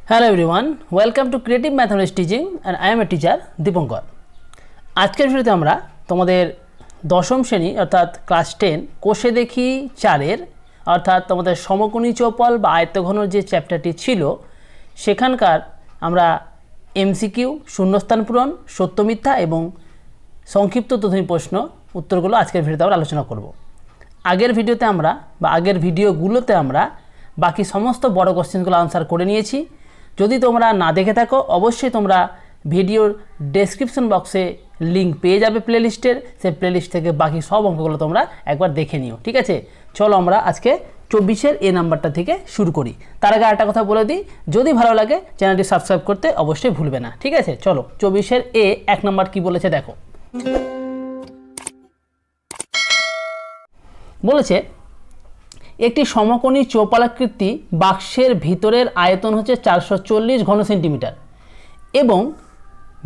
Hello everyone, welcome to creative mathematics teaching and I M a teacher Dipankar. আজকের ভিডিওতে আমরা তোমাদের দশম শ্রেণী অর্থাৎ ক্লাস 10 কোষে দেখি 4-এর অর্থাৎ তোমাদের সমকোণী চৌপল বা আয়তঘন যে চ্যাপ্টারটি ছিল সেখানকার আমরা এমসিকিউ, শূন্যস্থান পূরণ, সত্য মিথ্যা এবং সংক্ষিপ্ত তথ্যমূলক প্রশ্ন উত্তরগুলো আজকের ভিডিওতে আমরা আলোচনা করব। আগের ভিডিওগুলোতে আমরা বাকি সমস্ত বড় কোশ্চেনগুলো আনসার করে নিয়েছি। যদি তোমরা না দেখে থাকো অবশ্যই তোমরা ভিডিওর ডেসক্রিপশন বক্সে লিঙ্ক পেয়ে যাবে প্লেলিস্টের, সেই প্লেলিস্ট থেকে বাকি সব অঙ্কগুলো তোমরা একবার দেখে নিও। ঠিক আছে, চলো আমরা আজকে 24-এর এ নাম্বারটা থেকে শুরু করি। তার আগে একটা কথা বলে দিই, যদি ভালো লাগে চ্যানেলটি সাবস্ক্রাইব করতে অবশ্যই ভুলবে না। ঠিক আছে, চলো 24-এর এ 1 নাম্বার কি বলেছে দেখো। বলেছে একটি সমকোণী চৌপালাকৃতি বাক্সের ভিতরের আয়তন হচ্ছে 440 ঘন সেন্টিমিটার এবং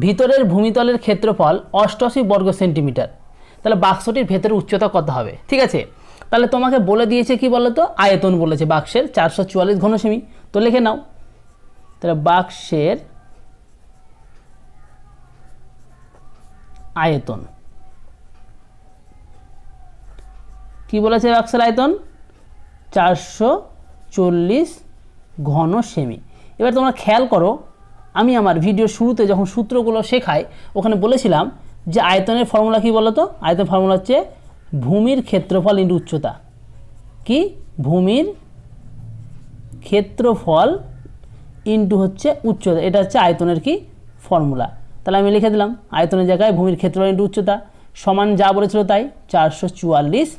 ভিতরের ভূমিতলের ক্ষেত্রফল 88 বর্গ সেন্টিমিটার। তাহলে বাক্সটির ভেতরের উচ্চতা কত হবে? ঠিক আছে, তাহলে তোমাকে বলে দিয়েছে কি বলো তো, আয়তন বলেছে বাক্সের 444 ঘন সেমি। তো লিখে নাও, তাহলে বাক্সের আয়তন কি বলেছে? বাক্সের আয়তন 440 ঘন সেমি। এবার তোমরা খেয়াল করো, আমি আমার ভিডিওর শুরুতে যখন সূত্রগুলো শেখাই ওখানে বলেছিলাম যে আয়তনের ফর্মুলা কি বলো তো? আয়তন ফর্মুলা হচ্ছে ভূমির ক্ষেত্রফল ইন্টু উচ্চতা। কি? ভূমির ক্ষেত্রফল ইন্টু হচ্ছে উচ্চতা, এটা হচ্ছে আয়তনের কি ফর্মুলা। তাহলে আমি লিখে দিলাম আয়তনের জায়গায় ভূমির ক্ষেত্রফল ইন্টু উচ্চতা সমান যা বলেছিল তাই 444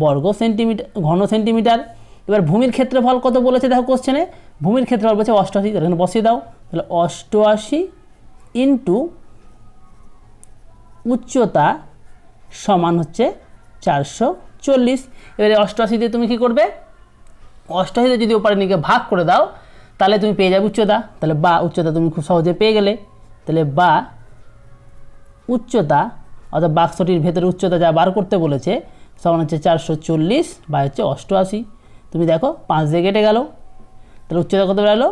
বর্গ সেন্টিমিটার ঘন সেন্টিমিটার। এবার ভূমির ক্ষেত্রফল কত বলেছে দেখো কোশ্চেনে, ভূমির ক্ষেত্রফল বলেছে 88, এখানে বসিয়ে দাও। তাহলে 88 ইন্টু উচ্চতা সমান হচ্ছে 440। এবারে 88 দিয়ে তুমি কি করবে? 88 দিয়ে যদি ওপারে নিকে ভাগ করে দাও তাহলে তুমি পেয়ে যাবে উচ্চতা। তাহলে বা উচ্চতা তুমি খুব সহজে পেয়ে গেলে। তাহলে বা উচ্চতা অর্থাৎ বাক্সটির ভেতরে উচ্চতা যা বার করতে বলেছে সমান হচ্ছে 440 বা হচ্ছে 88। তুমি দেখো 5 দিয়ে কেটে গেল, তাহলে উচ্চতা কত বেরোলো?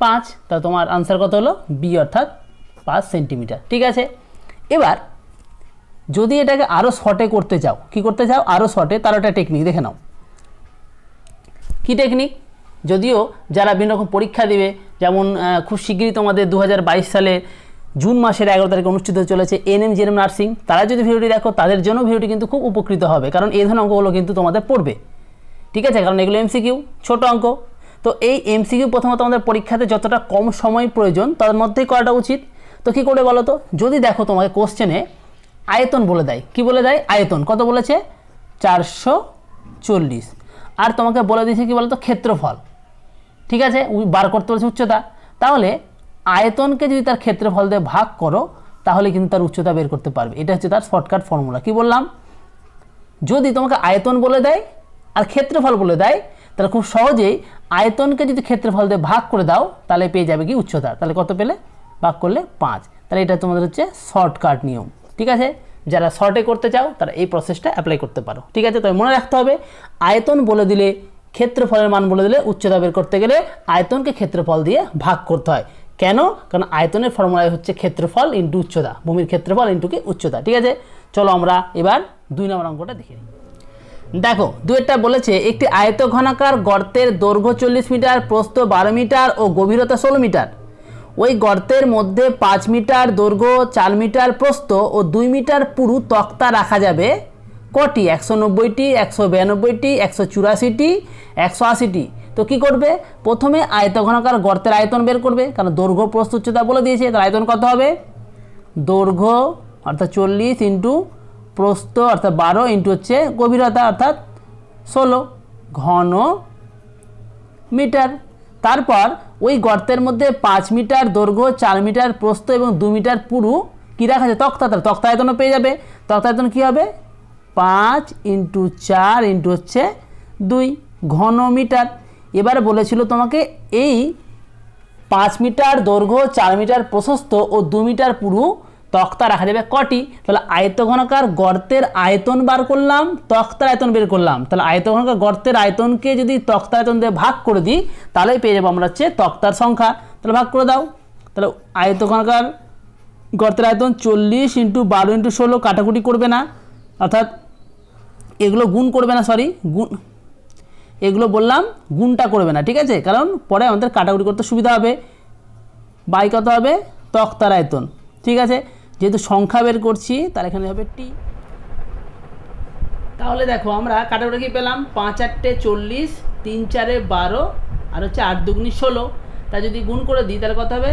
5। তাহলে তোমার আনসার কত হলো? বি অর্থাৎ 5 সেন্টিমিটার। ঠিক আছে, এবার যদি এটাকে আরও শর্টে করতে চাও, কি করতে চাও? আরও শর্টে, তার একটা টেকনিক দেখে নাও। কি টেকনিক? যদিও যারা বিভিন্ন রকম পরীক্ষা দেবে, যেমন খুব শীঘ্রই তোমাদের 2022 সালে জুন মাসের 11 তারিখে অনুষ্ঠিত চলেছে এনএম নার্সিং, তারা যদি ভিডিওটি দেখো তাদের জন্য ভিডিওটি কিন্তু খুব উপকৃত হবে, কারণ এই ধরনের অঙ্কগুলো কিন্তু তোমাদের পড়বে। ঠিক আছে, কারণ এগুলো এমসিকিউ, ছোট অঙ্ক। তো এই এমসিকিউ প্রথমত আমাদের পরীক্ষাতে যতটা কম সময় প্রয়োজন তার মধ্যেই করাটা উচিত। তো কী করে বলো তো, যদি দেখো তোমাকে কোশ্চেনে আয়তন বলে দেয়, কি বলে দেয়? আয়তন কত বলেছে? 440। আর তোমাকে বলে দিয়েছে কি বলো তো? ক্ষেত্রফল। ঠিক আছে, বার করতে বলেছে উচ্চতা। তাহলে আয়তনকে যদি তার ক্ষেত্রফল দিয়ে ভাগ করো তাহলে কিন্তু তার উচ্চতা বের করতে পারবে। এটা হচ্ছে তার শর্টকাট ফর্মুলা। কি বললাম? যদি তোমাকে আয়তন বলে দেয় আর ক্ষেত্রফল বলে দেয় তাহলে খুব সহজেই আয়তনকে যদি ক্ষেত্রফল দিয়ে ভাগ করে দাও তাহলে পেয়ে যাবে কি? উচ্চতা। তাহলে কত পেলে? ভাগ করলে 5। তাহলে এটা তোমাদের হচ্ছে শর্টকাট নিয়ম। ঠিক আছে, যারা শর্টে করতে চাও তারা এই প্রসেসটা অ্যাপ্লাই করতে পারো। ঠিক আছে, তবে মনে রাখতে হবে আয়তন বলে দিলে, ক্ষেত্রফলের মান বলে দিলে উচ্চতা বের করতে গেলে আয়তনকে ক্ষেত্রফল দিয়ে ভাগ করতে হয়। কেন? কারণ আয়তনের ফর্মুলাই হচ্ছে ক্ষেত্রফল ইন্টু উচ্চতা, ভূমির ক্ষেত্রফল ইন্টু কি? উচ্চতা। ঠিক আছে, চলো আমরা এবার 2 নম্বর অঙ্কটা দেখে নিই। দেখো 2টা বলেছে একটি আয়তঘনাকার গর্তের দৈর্ঘ্য 40 মিটার, প্রস্থ 12 মিটার ও গভীরতা 16 মিটার। ওই গর্তের মধ্যে 5 মিটার দৈর্ঘ্য, 4 মিটার প্রস্থ ও 2 মিটার পুরু তক্তা রাখা যাবে কটি? 190টি, 192টি, 184টি, 180টি। তো কি করবে? প্রথমে আয়তঘনাকার গর্তের আয়তন বের করবে, কারণ দৈর্ঘ্য প্রস্থ উচ্চতা বলে দিয়েছে। তার আয়তন কত হবে? দৈর্ঘ্য অর্থাৎ 40 ইন্টু প্রস্থ অর্থাৎ 12 ইন্টু হচ্ছে গভীরতা অর্থাৎ 16 ঘন মিটার। তারপর ওই গর্তের মধ্যে 5 মিটার দৈর্ঘ্য, 4 মিটার প্রস্থ এবং 2 মিটার পুরু কী রাখা আছে? তক্তা। তার তক্তা আয়তনও পেয়ে যাবে। তক্তা আয়তন কী হবে? 5 ইন্টু 4 ইন্টু হচ্ছে 2 ঘন মিটার। এবারে বলেছিল তোমাকে এই 5 মিটার দৈর্ঘ্য, 4 মিটার প্রশস্ত ও 2 মিটার পুরু তক্তা রাখা যাবে কটি। তাহলে আয়তঘনাকার গর্তের আয়তন বার করলাম, তক্তার আয়তন বের করলাম। তাহলে আয়তঘনাকার গর্তের আয়তনকে যদি তক্তার আয়তন দিয়ে ভাগ করে দিই তাহলেই পেয়ে যাবো আমরা হচ্ছে তক্তার সংখ্যা। তাহলে ভাগ করে দাও। তাহলে আয়তঘনাকার গর্তের আয়তন 40 × 12 × 16, কাটাকুটি করবে না, অর্থাৎ এগুলো গুণ করবে না, সরি গুণ, এগুলো বললাম গুণটা করবে না, ঠিক আছে, কারণ পরে আমাদের কাটাকুটি করতে সুবিধা হবে। বাই কত হবে তক্তার আয়তন, ঠিক আছে, যেহেতু সংখ্যা বের করছি তার এখানে হবে টি। তাহলে দেখো আমরা কাটাকুটি কি পেলাম, 5 × 8 = 40, 3 × 4 = 12, আর হচ্ছে 8 × 2 = 16। তা যদি গুণ করে দিই তাহলে কত হবে,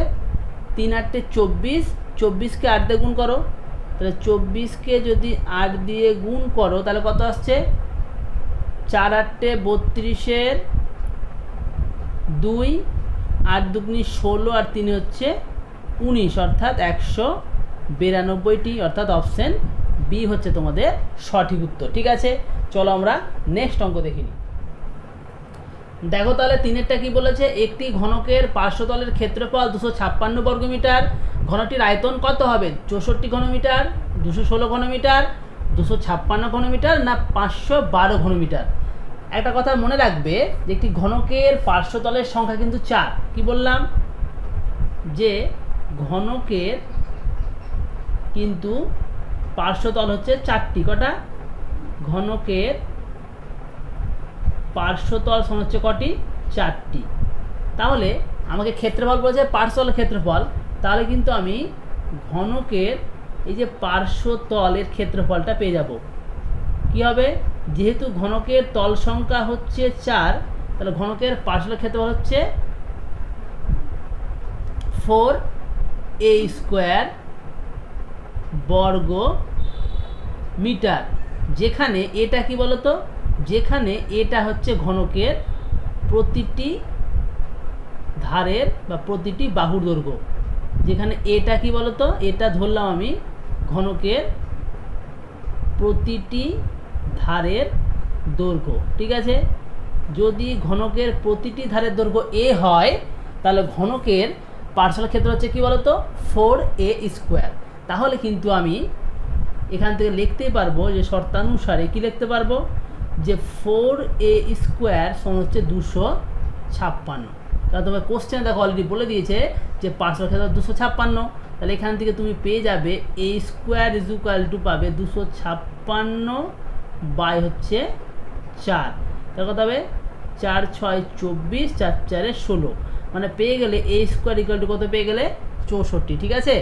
3 × 8 = 24, 24কে 8 দিয়ে গুণ করো, তাহলে 24কে যদি 8 দিয়ে গুণ করো তাহলে কত আসছে, 4 × 8 = 32, 2, 8 × 2 = 16, আর 3 হচ্ছে 19, অর্থাৎ 192টি, অর্থাৎ অপশন বি হচ্ছে তোমাদের সঠিক উত্তর। ঠিক আছে, চলো আমরা নেক্সট অঙ্ক দেখে নিই। দেখো তাহলে 3-এরটা কি বলেছে, একটি ঘনকের পার্শ্বতলের ক্ষেত্রফল 256 বর্গমিটার, ঘনটির আয়তন কত হবে, 64 ঘনমিটার, 216 ঘনমিটার, 256 ঘনমিটার না 512 ঘনমিটার। একটা কথা মনে রাখবে যে একটি ঘনকের পার্শ্বতলের সংখ্যা কিন্তু 4। কি বললাম, যে ঘনকের কিন্তু পার্শ্বতল হচ্ছে 4টি। কটা, ঘনকের পার্শ্বতল সমান হচ্ছে কটি, 4টি। তাহলে আমাকে ক্ষেত্রফল বলেছে পার্শ্বতলের ক্ষেত্রফল, তাহলে কিন্তু আমি ঘনকের এই যে পার্শ্বতলের ক্ষেত্রফলটা পেয়ে যাব। কি হবে, যেহেতু ঘনকের তল সংখ্যা হচ্ছে 4, তাহলে ঘনকের পার্শ্বতলের ক্ষেত্রফল হচ্ছে 4a² বর্গ মিটার। যেখানে এটা কি বলতো, যেখানে এটা হচ্ছে ঘনকের প্রতিটি ধারের বা প্রতিটি বাহুর দৈর্ঘ্য। যেখানে এটা কি বলতো, এটা ধরলাম আমি ঘনকের প্রতিটি ধারের দৈর্ঘ্য। ঠিক আছে, যদি ঘনকের প্রতিটি ধারের দৈর্ঘ্য a হয় তাহলে ঘনকের পার্শ্বতলের ক্ষেত্র হচ্ছে কি বলতো, 4a²। তাহলে কিন্তু আমি এখান থেকে লিখতেই পারবো যে শর্তানুসারে কি লিখতে পারবো, যে 4a² সমান হচ্ছে 256। কারণ তোমার কোশ্চেন দেখো অলরেডি বলে দিয়েছে যে পার্শ্বতলের ক্ষেত্র 256। তাহলে এখান থেকে তুমি পেয়ে যাবে a² পাবে 256 বাই হচ্ছে 4। তাহলে কত হবে, 4 × 6 = 24, 4 × 4 = 16, মানে পেয়ে গেলে a² কত পেয়ে গেলে 64। ঠিক আছে,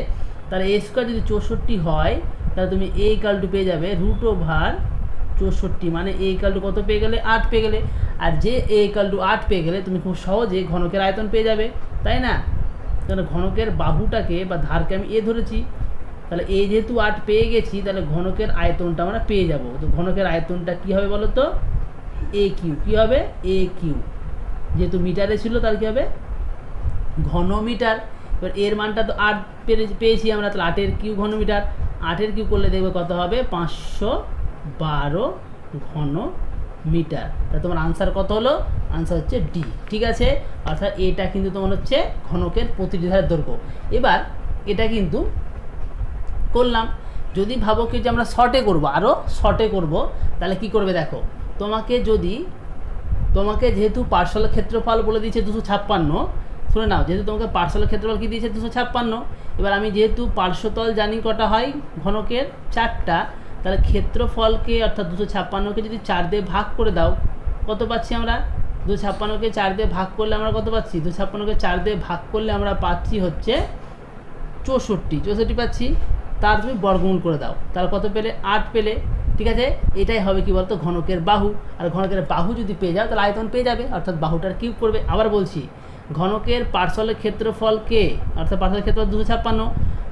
তাহলে a² যদি 64 হয় তাহলে তুমি a = পেয়ে যাবে √64, মানে a = কত পেয়ে গেলে 8 পেয়ে গেলে। আর যে a = 8 পেয়ে গেলে তুমি খুব সহজে ঘনকের আয়তন পেয়ে যাবে, তাই না। তাহলে ঘনকের বাহুটাকে বা ধারকে আমি a ধরেছি, তাহলে a যেহেতু 8 পেয়ে গেছি তাহলে ঘনকের আয়তনটা আমরা পেয়ে যাব। তো ঘনকের আয়তনটা কি হবে বলো তো, AQ। কি হবে, AQ, যেহেতু মিটারে ছিল তাহলে কি হবে ঘনমিটার। এবার এর মানটা তো 8 পেয়েছি আমরা, তাহলে 8-এর কিউ ঘনমিটার, 8-এর কিউ করলে দেখবে কত হবে 512 ঘনমিটার। তা তোমার আনসার কত হলো, আনসার হচ্ছে ডি। ঠিক আছে, অর্থাৎ এটা কিন্তু তোমার হচ্ছে ঘনকের প্রতিটি ধারের দৈর্ঘ্য। এবার এটা কিন্তু করলাম, যদি ভাবো কি যে আমরা শর্টে করব, আরও শর্টে করব, তাহলে কি করবে দেখো, তোমাকে যেহেতু পার্শ্বতলের ক্ষেত্রফল বলে দিয়েছে 256, শুনে নাও, যেহেতু তোমাকে পার্শ্বতলের ক্ষেত্রফল কি দিয়েছে 256, এবার আমি যেহেতু পার্শ্বতল জানি কটা হয় ঘনকের 4টা, তাহলে ক্ষেত্রফলকে অর্থাৎ 256কে যদি 4 দিয়ে ভাগ করে দাও কত পাচ্ছি আমরা, 256কে 4 দিয়ে ভাগ করলে আমরা কত পাচ্ছি, 256কে 4 দিয়ে ভাগ করলে আমরা পাচ্ছি হচ্ছে 64 পাচ্ছি। তার তুমি বর্গমূল করে দাও, তাহলে কত পেলে 8 পেলে। ঠিক আছে, এটাই হবে কি বলতো ঘনকের বাহু। আর ঘনকের বাহু যদি পেয়ে যাও তাহলে আয়তন পেয়ে যাবে, অর্থাৎ বাহুটার কিউব করবে। আবার বলছি, ঘনকের পার্শ্বতলের ক্ষেত্রফলকে অর্থাৎ পার্শ্বতলের ক্ষেত্রফল 256,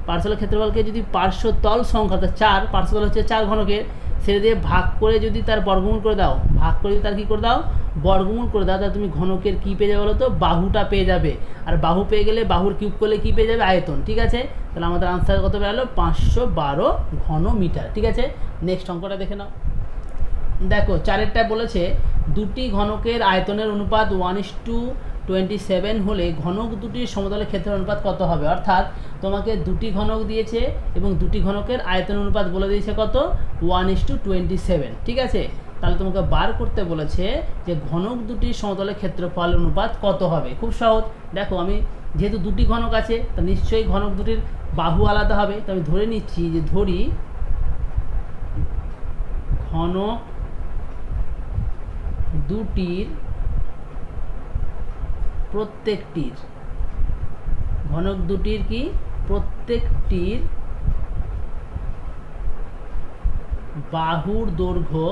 পার্শ্বতলের ক্ষেত্রফলকে যদি পার্শ্বতল সংখ্যা অর্থাৎ 4, পার্শ্বতল হচ্ছে 4 ঘনকের, সেটা দিয়ে ভাগ করে যদি তার বর্গমূল করে দাও, ভাগ করে যদি তার কী করে দাও বর্গমূল করে দাও, তাহলে তুমি ঘনকের কী পেয়ে যাবে বলো তো, বাহুটা পেয়ে যাবে। আর বাহু পেয়ে গেলে বাহুর কিউব করলে কী পেয়ে যাবে, আয়তন। ঠিক আছে, তাহলে আমাদের আনসার কত বেরোলো 512 ঘনমিটার। ঠিক আছে, নেক্সট অঙ্কটা দেখে নাও। দেখো 4-এরটা বলেছে দুটি ঘনকের আয়তনের অনুপাত 1:2 27 হলে ঘনক দুটির সমতলের ক্ষেত্রের অনুপাত কত হবে? অর্থাৎ তোমাকে দুটি ঘনক দিয়েছে এবং দুটি ঘনকের আয়তন অনুপাত বলে দিয়েছে কত? 1:27। ঠিক আছে, তাহলে তোমাকে বার করতে বলেছে যে ঘনক দুটির সমতলের ক্ষেত্রফল অনুপাত কত হবে। খুব সহজ, দেখো আমি যেহেতু দুটি ঘনক আছে তা নিশ্চয়ই ঘনক দুটির বাহু আলাদা হবে, তো আমি ধরে নিচ্ছি যে ধরি ঘনক দুটির প্রত্যেকটির বাহুর দৈর্ঘ্য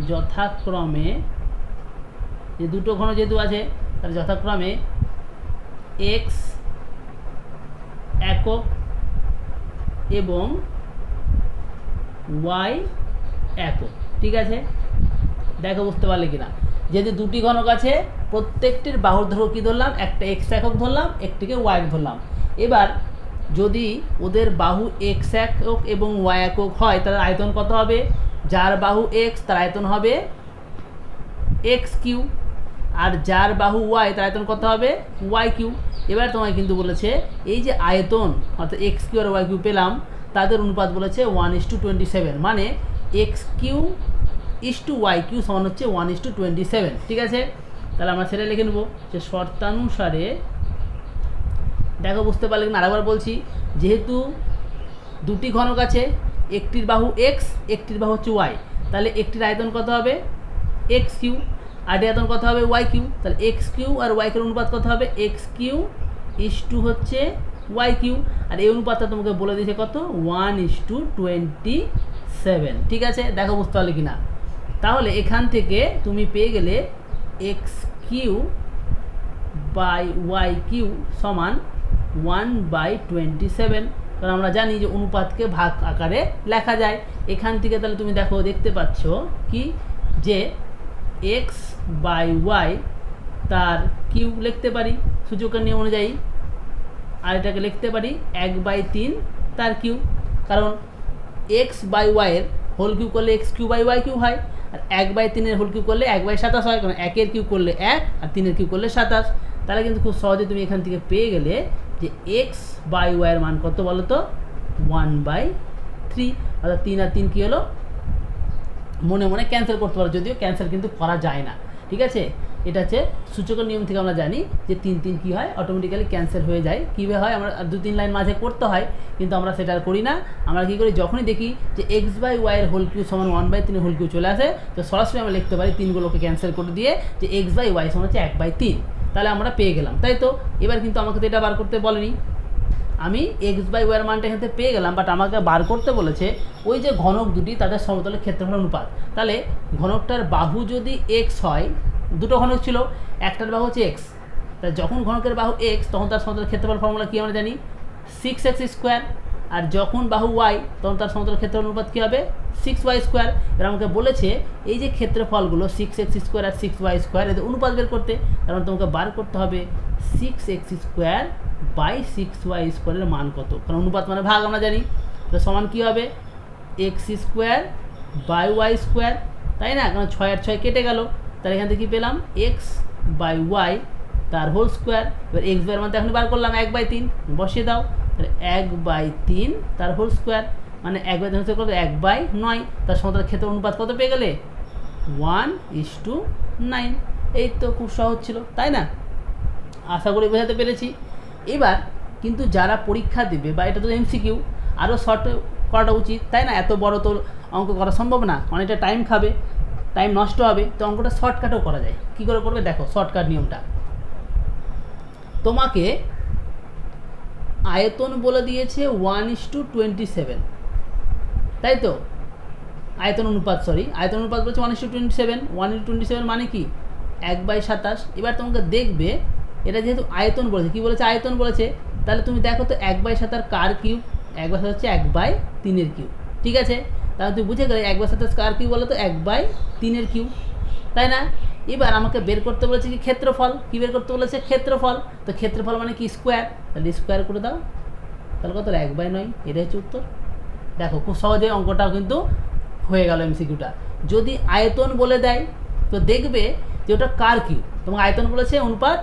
যথাক্রমে, যে দুটো ঘনক যেহেতু আছে তাহলে যথাক্রমে x একক এবং y একক। ঠিক আছে, দেখো বুঝতে পারলে কিনা? যেহেতু দুটি ঘনক আছে প্রত্যেকটির বাহুর দৈর্ঘ্য কী ধরলাম? একটা x একক ধরলাম, একটিকে y একক ধরলাম। এবার যদি ওদের বাহু x একক এবং y একক হয় তাহলে আয়তন কত হবে? যার বাহু x তার আয়তন হবে x কিউ, আর যার বাহু y তার আয়তন কত হবে? y cube. এবার তোমায় কিন্তু বলেছে এই যে আয়তন অর্থাৎ x কিউ আর y কিউ পেলাম তাদের অনুপাত বলেছে 1:27, মানে x cube is to y cube সমান হচ্ছে 1:27। ঠিক আছে, তাহলে আমরা সেটা লিখে নেব যে শর্তানুসারে, দেখো বুঝতে পারলে কিনা আরেকবার বলছি, যেহেতু দুটি ঘনক আছে একটির বাহু x একটির বাহু হচ্ছে y, তাহলে একটির আয়তন কত হবে? x কিউ, আর আয়তন কত হবে? y cube. তাহলে x কিউ আর y কিউর অনুপাত কত হবে? x কিউ ইসটু হচ্ছে y কিউ, আর এই অনুপাতটা তোমাকে বলে দিয়েছে কত? 1:27। ঠিক আছে, দেখো বুঝতে পারলে কিনা? তাহলে এখান থেকে তুমি পেয়ে গেলে x cube by y cube সমান 1/27, কারণ আমরা জানি যে অনুপাতকে ভাগ আকারে লেখা যায়। এখান থেকে তাহলে তুমি দেখো দেখতে পাচ্ছ কি যে x বাই y তার কিউ লিখতে পারি সূচকের নিয়ম অনুযায়ী, আর এটাকে লিখতে পারি 1/3 তার কিউ, কারণ x বাই y এর হোল কিউ করলে x cube by y cube হয়, আর 1/3 হোল কিউ করলে 1/27 হয়, কারণ 1 কিউ করলে 1 আর 3 কিউ করলে 27। তাহলে কিন্তু খুব সহজে তুমি এখান থেকে পেয়ে গেলে যে x বাই y এর মান কত বলো তো? 1/3, অর্থাৎ 3 আর 3 কী হলো? মনে মনে ক্যান্সেল করতে পারো, যদিও ক্যান্সেল কিন্তু করা যায় না। ঠিক আছে, এটা হচ্ছে সূচকের নিয়ম থেকে আমরা জানি যে 3 কী হয়? অটোমেটিক্যালি ক্যান্সেল হয়ে যায়। কীভাবে হয়? আমরা 2-3 লাইন মাঝে করতে হয়, কিন্তু আমরা সেটা আর করি না। আমরা কী করি? যখনই দেখি যে x বাই y এর হোল কিউ সমান 1/3 হোল কিউ চলে আসে, তো সরাসরি আমরা লিখতে পারি 3গুলোকে ক্যান্সেল করে দিয়ে যে x বাই y সমান হচ্ছে 1/3, তাহলে আমরা পেয়ে গেলাম, তাই তো? এবার কিন্তু আমাকে তো এটা বার করতে বলেনি, আমি x বাই y এর মানটা এখান থেকে পেয়ে গেলাম, বাট আমাকে বার করতে বলেছে ওই যে ঘনক দুটি তাদের সমতলের ক্ষেত্রফল অনুপাত। তাহলে ঘনকটার বাহু যদি x হয়, দুটো ঘনক ছিল, একটার বাহু হচ্ছে x, তাই যখন ঘনকের বাহু x তখন তার সমতলের ক্ষেত্রফল ফর্মুলা কী আমরা জানি? 6x², আর যখন বাহু y তখন তার সমতলের ক্ষেত্রফল অনুপাত কী হবে? 6y²। এবার আমাকে বলেছে এই যে ক্ষেত্রফলগুলো 6x² আর 6y² এদের অনুপাত বের করতে, কারণ তোমাকে বার করতে হবে 6x² বাই 6y² এর মান কত, কারণ অনুপাত মানে ভাগ আমরা জানি। তো সমান কী হবে? x² বাই y², তাই না? কারণ 6 আর 6 কেটে গেল, তাহলে এখান থেকে কী পেলাম? x বাই y তার হোল স্কোয়ার। এবার x বাই এর মান তো এখন বার করলাম 1/3, বসিয়ে দাও, তাহলে 1/3 তার হোল স্কোয়ার, মানে 1/3 হচ্ছে কত? 1/9। তার সমতলের ক্ষেত্র অনুপাত কত পেয়ে গেলে? 1:9। এই তো খুব সহজ ছিল, তাই না? আশা করি বোঝাতে পেরেছি। এবার কিন্তু যারা পরীক্ষা দেবে, বা এটা তো এমসিকিউ, আরও শর্ট করাটা উচিত, তাই না? এত বড় তো অঙ্ক করা সম্ভব না, অনেকটা টাইম খাবে, টাইম নষ্ট হবে, তো অঙ্কটা শর্টকাটও করা যায়। কী করে করবে? দেখো শর্টকাট নিয়মটা, তোমাকে আয়তন বলে দিয়েছে 1:27, তাই তো? আয়তন অনুপাত বলছে 1:27। 1:27 মানে কি? 1/27। এবার তোমাকে দেখবে এটা যেহেতু আয়তন বলেছে, কী বলেছে? আয়তন বলেছে, তাহলে তুমি দেখো তো 1/7 কার কিউব? 1/7 হচ্ছে 1/3 কিউব। ঠিক আছে, তাহলে তুমি বুঝে গেলে 1/7 কার কিউব বলো তো? 1/3 কিউব, তাই না? এবার আমাকে বের করতে বলেছে কি? ক্ষেত্রফল। কী বের করতে বলেছে? ক্ষেত্রফল। তো ক্ষেত্রফল মানে কি? স্কোয়ার, তাহলে স্কোয়ার করে দাও, তাহলে কত? 1/9। এটাই হচ্ছে উত্তর। দেখো খুব সহজে অঙ্কটাও কিন্তু হয়ে গেল এমসিকিউটা। যদি আয়তন বলে দেয় তো দেখবে যে ওটা কার কিউব, তোমাকে আয়তন বলেছে অনুপাত,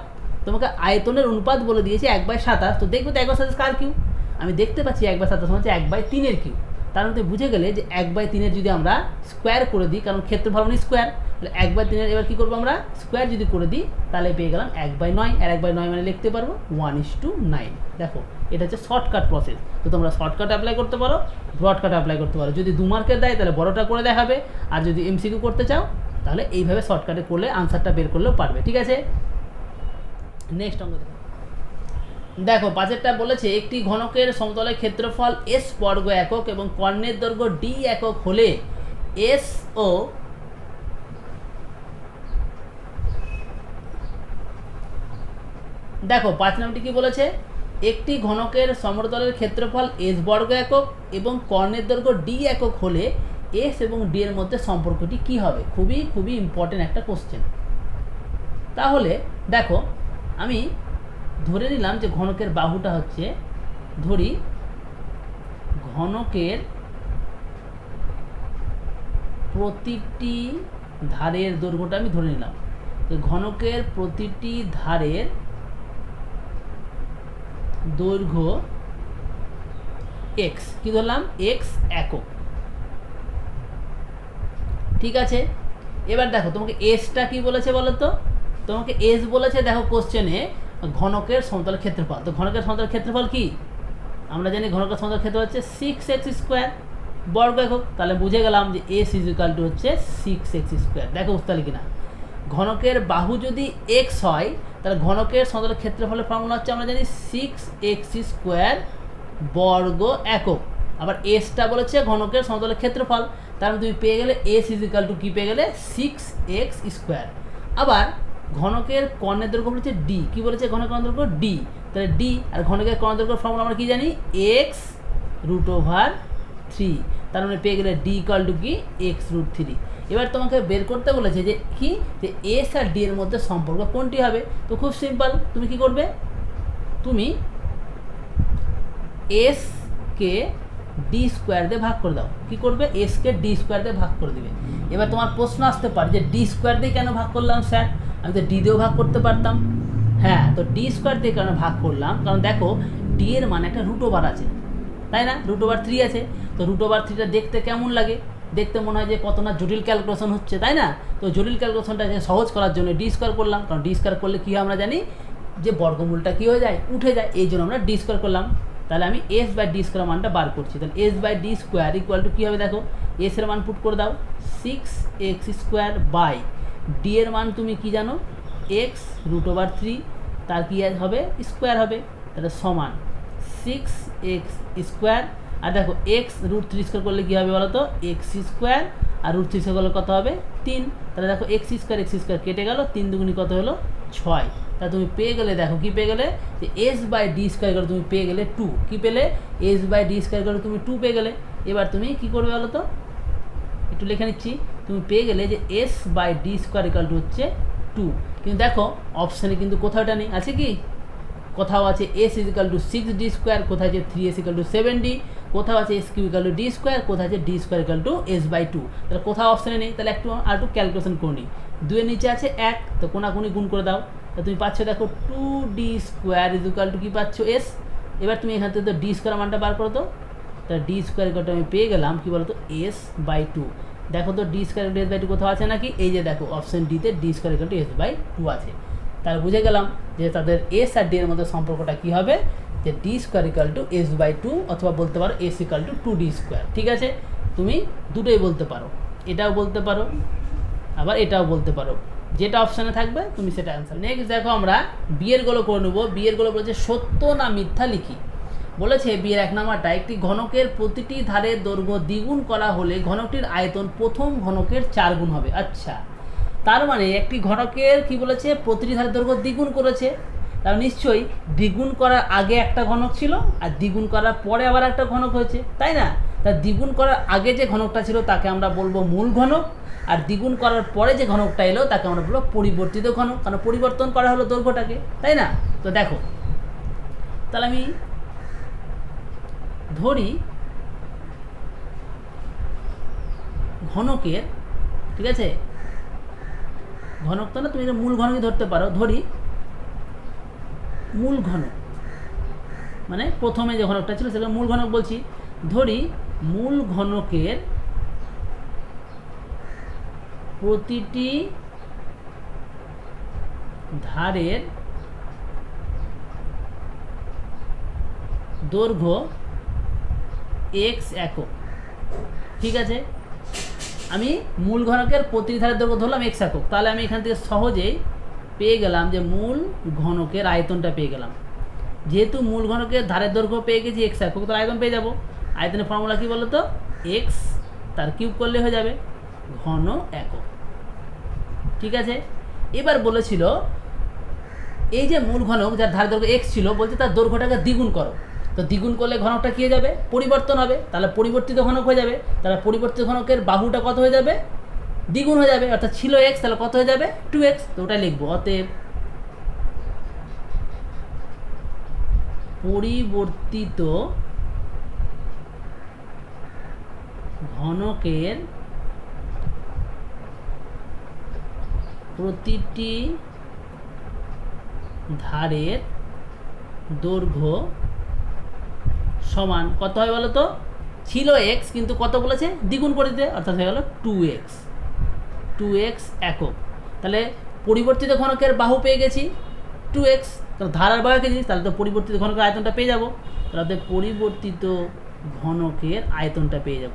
তোমাকে আয়তনের অনুপাত বলে দিয়েছে 1/27, তো দেখবে তো 1/27 কার কিউব, আমি দেখতে পাচ্ছি 1/27 হচ্ছে 1/3 কিউব। তার মধ্যে বুঝে গেলে যে 1/3 যদি আমরা স্কোয়ার করে দিই, কারণ ক্ষেত্রফল মানে স্কোয়ার, তাহলে 1/3 এবার কী করবো আমরা স্কোয়ার যদি করে দিই তাহলে পেয়ে গেলাম 1/9, আর 1/9 মানে লিখতে পারবো 1:9। দেখো এটা হচ্ছে শর্টকাট প্রসেস। তো তোমরা শর্টকাট অ্যাপ্লাই করতে পারো, ব্রডকাট অ্যাপ্লাই করতে পারো। যদি 2 মার্কের দেয় তাহলে বড়টা করে দেখাবে, আর যদি এমসিকিউ করতে চাও তাহলে এইভাবে শর্টকাটে করলে আনসারটা বের করলেও পারবে। ঠিক আছে, নেক্সট অঙ্ক দেখো। দেখো 5এরটা বলেছে একটি ঘনকের সমতলের ক্ষেত্রফল এস বর্গ একক এবং কর্ণের দৈর্ঘ্য ডি একক হলে এস ও দেখো 5 নম্বরটি কি বলেছে, একটি ঘনকের সমতলের ক্ষেত্রফল এস বর্গ একক এবং কর্ণের দৈর্ঘ্য ডি একক হলে এস এবং ডি এর মধ্যে সম্পর্কটি কি হবে। খুবই খুবই ইম্পর্টেন্ট একটা কোশ্চেন। তাহলে দেখো আমি ধরে নিলাম যে ঘনকের বাহুটা হচ্ছে, ধরি ঘনকের প্রতিটি ধারের দৈর্ঘ্যটা আমি ধরে নিলাম, ঘনকের প্রতিটি ধারের দৈর্ঘ্য এক্স, কি ধরলাম এক্স একক। ঠিক আছে, এবার দেখো তোমাকে এসটা কি বলেছে বলো তো, তোমাকে এস বলেছে দেখো কোশ্চেনে ঘনকের সমতলের ক্ষেত্রফল। তো ঘনকের সমতলের ক্ষেত্রফল কি আমরা জানি, ঘনকের সমতলের ক্ষেত্রফল হচ্ছে 6x² বর্গ একক। তাহলে বুঝে গেলাম যে এস = হচ্ছে 6x²। দেখো বুঝতে পারলি কিনা, ঘনকের বাহু যদি এক্স হয় তাহলে ঘনকের সমতলের ক্ষেত্রফলের ফর্মুলা হচ্ছে আমরা জানি 6x² বর্গ একক। আবার এসটা বলেছে ঘনকের সমতলের ক্ষেত্রফল, তার মানে তুমি পেয়ে গেলে এস = কি পেয়ে গেলে 6x²। আবার ঘনকের কর্ণের দৈর্ঘ্য বলেছে ডি, কি বলেছে ঘনকের কর্ণের দৈর্ঘ্য ডি, তাহলে ডি আর ঘনকের কর্ণের দৈর্ঘ্যের ফর্মুলা আমরা কি জানি x√3, তার মানে পেয়ে গেলে ডি = কি x√3। এবার তোমাকে বের করতে বলেছে যে কি, যে এস আর ডি এর মধ্যে সম্পর্ক কোনটি হবে। তো খুব সিম্পল, তুমি কি করবে, তুমি এস কে d² দিয়ে ভাগ করে দাও। কি করবে, এস কে d² দিয়ে ভাগ করে দিবে। এবার তোমার প্রশ্ন আসতে পারে যে d² দিয়ে কেন ভাগ করলাম স্যার, আমি তো ডি দিয়েও ভাগ করতে পারতাম। হ্যাঁ, তো d² দিয়ে কেন ভাগ করলাম, কারণ দেখো ডি এর মানে একটা √ওভার আছে, তাই না, √3 আছে। তো √3টা দেখতে কেমন লাগে, দেখতে মনে হয় যে কত না জটিল ক্যালকুলেশন হচ্ছে, তাই না। তো জটিল ক্যালকুলেশনটা সহজ করার জন্য d² করলাম, কারণ d² করলে কী হয় আমরা জানি যে বর্গমূলটা কী হয়ে যায়, উঠে যায়, এই জন্য আমরা d² করলাম। তাহলে আমি s/d² মানটা বার করছি, তাহলে s/d² কী হবে দেখো, এস এর মান পুট করে দাও 6x² বাই ডি এর মান তুমি কি জানো x√3, তার কি হবে স্কোয়ার হবে, তাহলে সমান 6x²। আর দেখো x√3² করলে কী হবে বলো তো x² আর √3² করলে কত হবে 3, তাহলে দেখো x² কেটে গেল, 3 দুগুণি কত হলো 6। তা তুমি পেয়ে গেলে দেখো কি পেয়ে গেলে যে s/d² করে তুমি পেয়ে গেলে 2, কি পেলে s/d² করে তুমি 2 পেয়ে গেলে। এবার তুমি কি করবে বলো তো, একটু লিখে নিচ্ছি, তুমি পেয়ে গেলে যে s/d² হচ্ছে 2। কিন্তু দেখো অপশানে কিন্তু কোথাও এটা নেই, আছে কি, কোথাও আছে s = 6d², কোথাও আছে 3s = 7d, কোথাও আছে s³ = d², কোথাও আছে d² = s/2। তাহলে কোথাও অপশানে নেই, তাহলে একটু ক্যালকুলেশন করে নিই। 2 এর নিচে আছে 1, তো কোনাকুনি গুণ করে দাও, তা তুমি পাচ্ছ দেখো 2d² কি পাচ্ছ s। এবার তুমি এখান থেকে তো d² মানটা বার করো, তো তাহলে d² আমি পেয়ে গেলাম কি বলতো s/2। দেখো তো d² s/2 কোথাও আছে নাকি, এই যে দেখো অপশান ডিতে d² s/2 আছে। তাহলে বুঝে গেলাম যে তাদের এস আর ডি এর মধ্যে সম্পর্কটা কী হবে, যে d² s/2, অথবা বলতে পারো s = 2d²। ঠিক আছে, তুমি দুটোই বলতে পারো, এটাও বলতে পারো আবার এটাও বলতে পারো, যেটা অপশানে থাকবে তুমি সেটা অ্যান্সার। নেক্সট দেখো আমরা বিয়ের গুলো করে নেবো। বিয়ের গুলো বলেছে সত্য না মিথ্যা লিখি। বলেছে বিয়ের 1 নাম্বারটা, একটি ঘনকের প্রতিটি ধারের দৈর্ঘ্য দ্বিগুণ করা হলে ঘনকটির আয়তন প্রথম ঘনকের 4 গুণ হবে। আচ্ছা, তার মানে একটি ঘনকের কি বলেছে প্রতিটি ধারের দৈর্ঘ্য দ্বিগুণ করেছে, তার নিশ্চয়ই দ্বিগুণ করার আগে একটা ঘনক ছিল আর দ্বিগুণ করার পরে আবার একটা ঘনক হয়েছে, তাই না। তার দ্বিগুণ করার আগে যে ঘনকটা ছিল তাকে আমরা বলবো মূল ঘনক, আর দ্বিগুণ করার পরে যে ঘনকটা এলো তাকে আমরা বলবো পরিবর্তিত ঘনক, কারণ পরিবর্তন করা হলো দৈর্ঘ্যটাকে, তাই না। তো দেখো তাহলে আমি ধরি ঘনকের, ঠিক আছে, ঘনক তো না, তুমি মূল ঘনকই ধরতে পারো। ধরি মূল ঘনক, মানে প্রথমে যে ঘনকটা ছিল সেটা মূল ঘনক বলছি। ধরি মূল ঘনকের প্রতিটি ধারের দৈর্ঘ্য এক্স একক। ঠিক আছে, আমি মূল ঘনকের প্রতিটি ধারের দৈর্ঘ্য ধরলাম এক্স একক, তাহলে আমি এখান থেকে সহজেই পেয়ে গেলাম যে মূল ঘনকের আয়তনটা পেয়ে গেলাম। যেহেতু মূল ঘনকের ধারের দৈর্ঘ্য পেয়ে গেছি এক্স একক, তাহলে আয়তন পেয়ে যাব। আয়তনের ফর্মুলা কী বলো তো? এক্স তার কিউব করলে হয়ে যাবে ঘন একক। ঠিক আছে, এবার বলেছিল এই যে মূল ঘনক যার ধারের দৈর্ঘ্য এক্স ছিল, বলছে তার দৈর্ঘ্যটাকে দ্বিগুণ করো। তো দ্বিগুণ করলে ঘনকটা কী হয়ে যাবে? পরিবর্তন হবে, তাহলে পরিবর্তিত ঘনক হয়ে যাবে। তাহলে পরিবর্তিত ঘনকের বাহুটা কত হয়ে যাবে? দ্বিগুণ হয়ে যাবে, অর্থাৎ ছিল এক্স, তাহলে কত হয়ে যাবে? 2x। তো ওটাই লিখবো। অতএব পরিবর্তিত ঘনকের প্রতিটি ধারের দৈর্ঘ্য সমান কত হয় বলো তো? ছিল এক্স, কিন্তু কত বলেছে? দ্বিগুণ করে দিতে, অর্থাৎ হয়ে গেল 2x একক। তাহলে পরিবর্তিত ঘনকের বাহু পেয়ে গেছি 2x, কারণ ধারার বাহুকে জিনিস, তাহলে তো পরিবর্তিত ঘনকের আয়তনটা পেয়ে যাব। তাহলে পরিবর্তিত ঘনকের আয়তনটা পেয়ে যাব।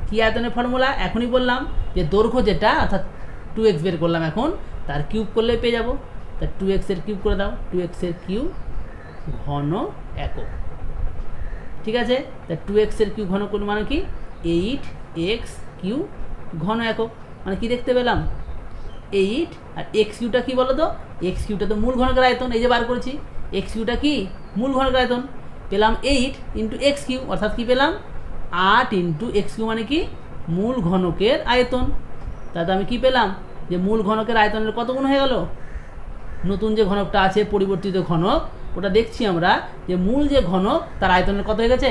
কী আয়তনের ফর্মুলা? এখনই বললাম যে দৈর্ঘ্য যেটা, অর্থাৎ 2x বের করলাম, এখন তার কিউব করলেই পেয়ে যাব। তা 2x এর কিউব করে দাও, 2x এর কিউব ঘন একক। ঠিক আছে, তা 2x এর কিউব ঘন কোণ মানে কি? 8x কিউব ঘন একক। মানে কি দেখতে পেলাম? 8, আর এক্স কিউটা কী বলো তো? এক্স কিউটা তো মূল ঘনকের আয়তন, এই যে বার করেছি। এক্স কিউটা কি? মূল ঘনকের আয়তন। পেলাম 8 ইন্টু এক্স কিউ, অর্থাৎ কী পেলাম? 8 ইন্টু এক্স কিউ মানে কি? মূল ঘনকের আয়তন। তাতে আমি কি পেলাম? যে মূল ঘনকের আয়তনের কত গুণ হয়ে গেল? নতুন যে ঘনকটা আছে পরিবর্তিত ঘনক, ওটা দেখছি আমরা যে মূল যে ঘনক তার আয়তনের কত হয়ে গেছে?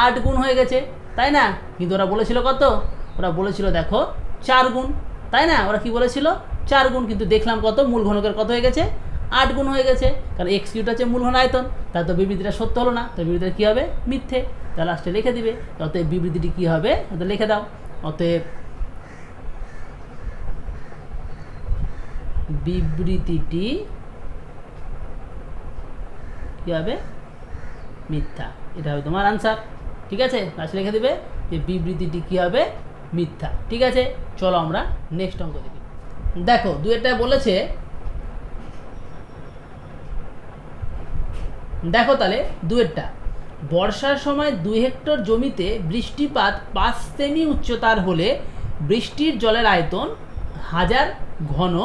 8 গুণ হয়ে গেছে, তাই না? কিন্তু ওরা বলেছিল কত? ওরা বলেছিল দেখো 4 গুণ, তাই না? ওরা কি বলেছিল? 4 গুণ, কিন্তু দেখলাম কত? মূল ঘনকের কত হয়ে গেছে? 8 গুণ হয়ে গেছে, কারণ এক্স কিউটা হচ্ছে মূল ঘন আয়তন। তাহলে তো বিবৃতিটা সত্য হলো না, তো বিবৃতিটা কী হবে? মিথ্যে। তাহলে লাস্টে লিখে দিবে। অতএব বিবৃতিটি কী হবে? ওটা লিখে দাও। অতএব বিবৃতিটি কী হবে? মিথ্যা। এটা হবে তোমার আনসার। ঠিক আছে, লাস্টে লিখে দিবে যে বিবৃতিটি কী হবে? মিথ্যা। ঠিক আছে, চলো আমরা নেক্সট অঙ্ক দেখি। দেখো দুয়েরটা বলেছে, দেখো তাহলে দুয়েরটা, বর্ষার সময় 2 হেক্টর জমিতে বৃষ্টিপাত 5 সেমি উচ্চতার হলে বৃষ্টির জলের আয়তন 1000 ঘন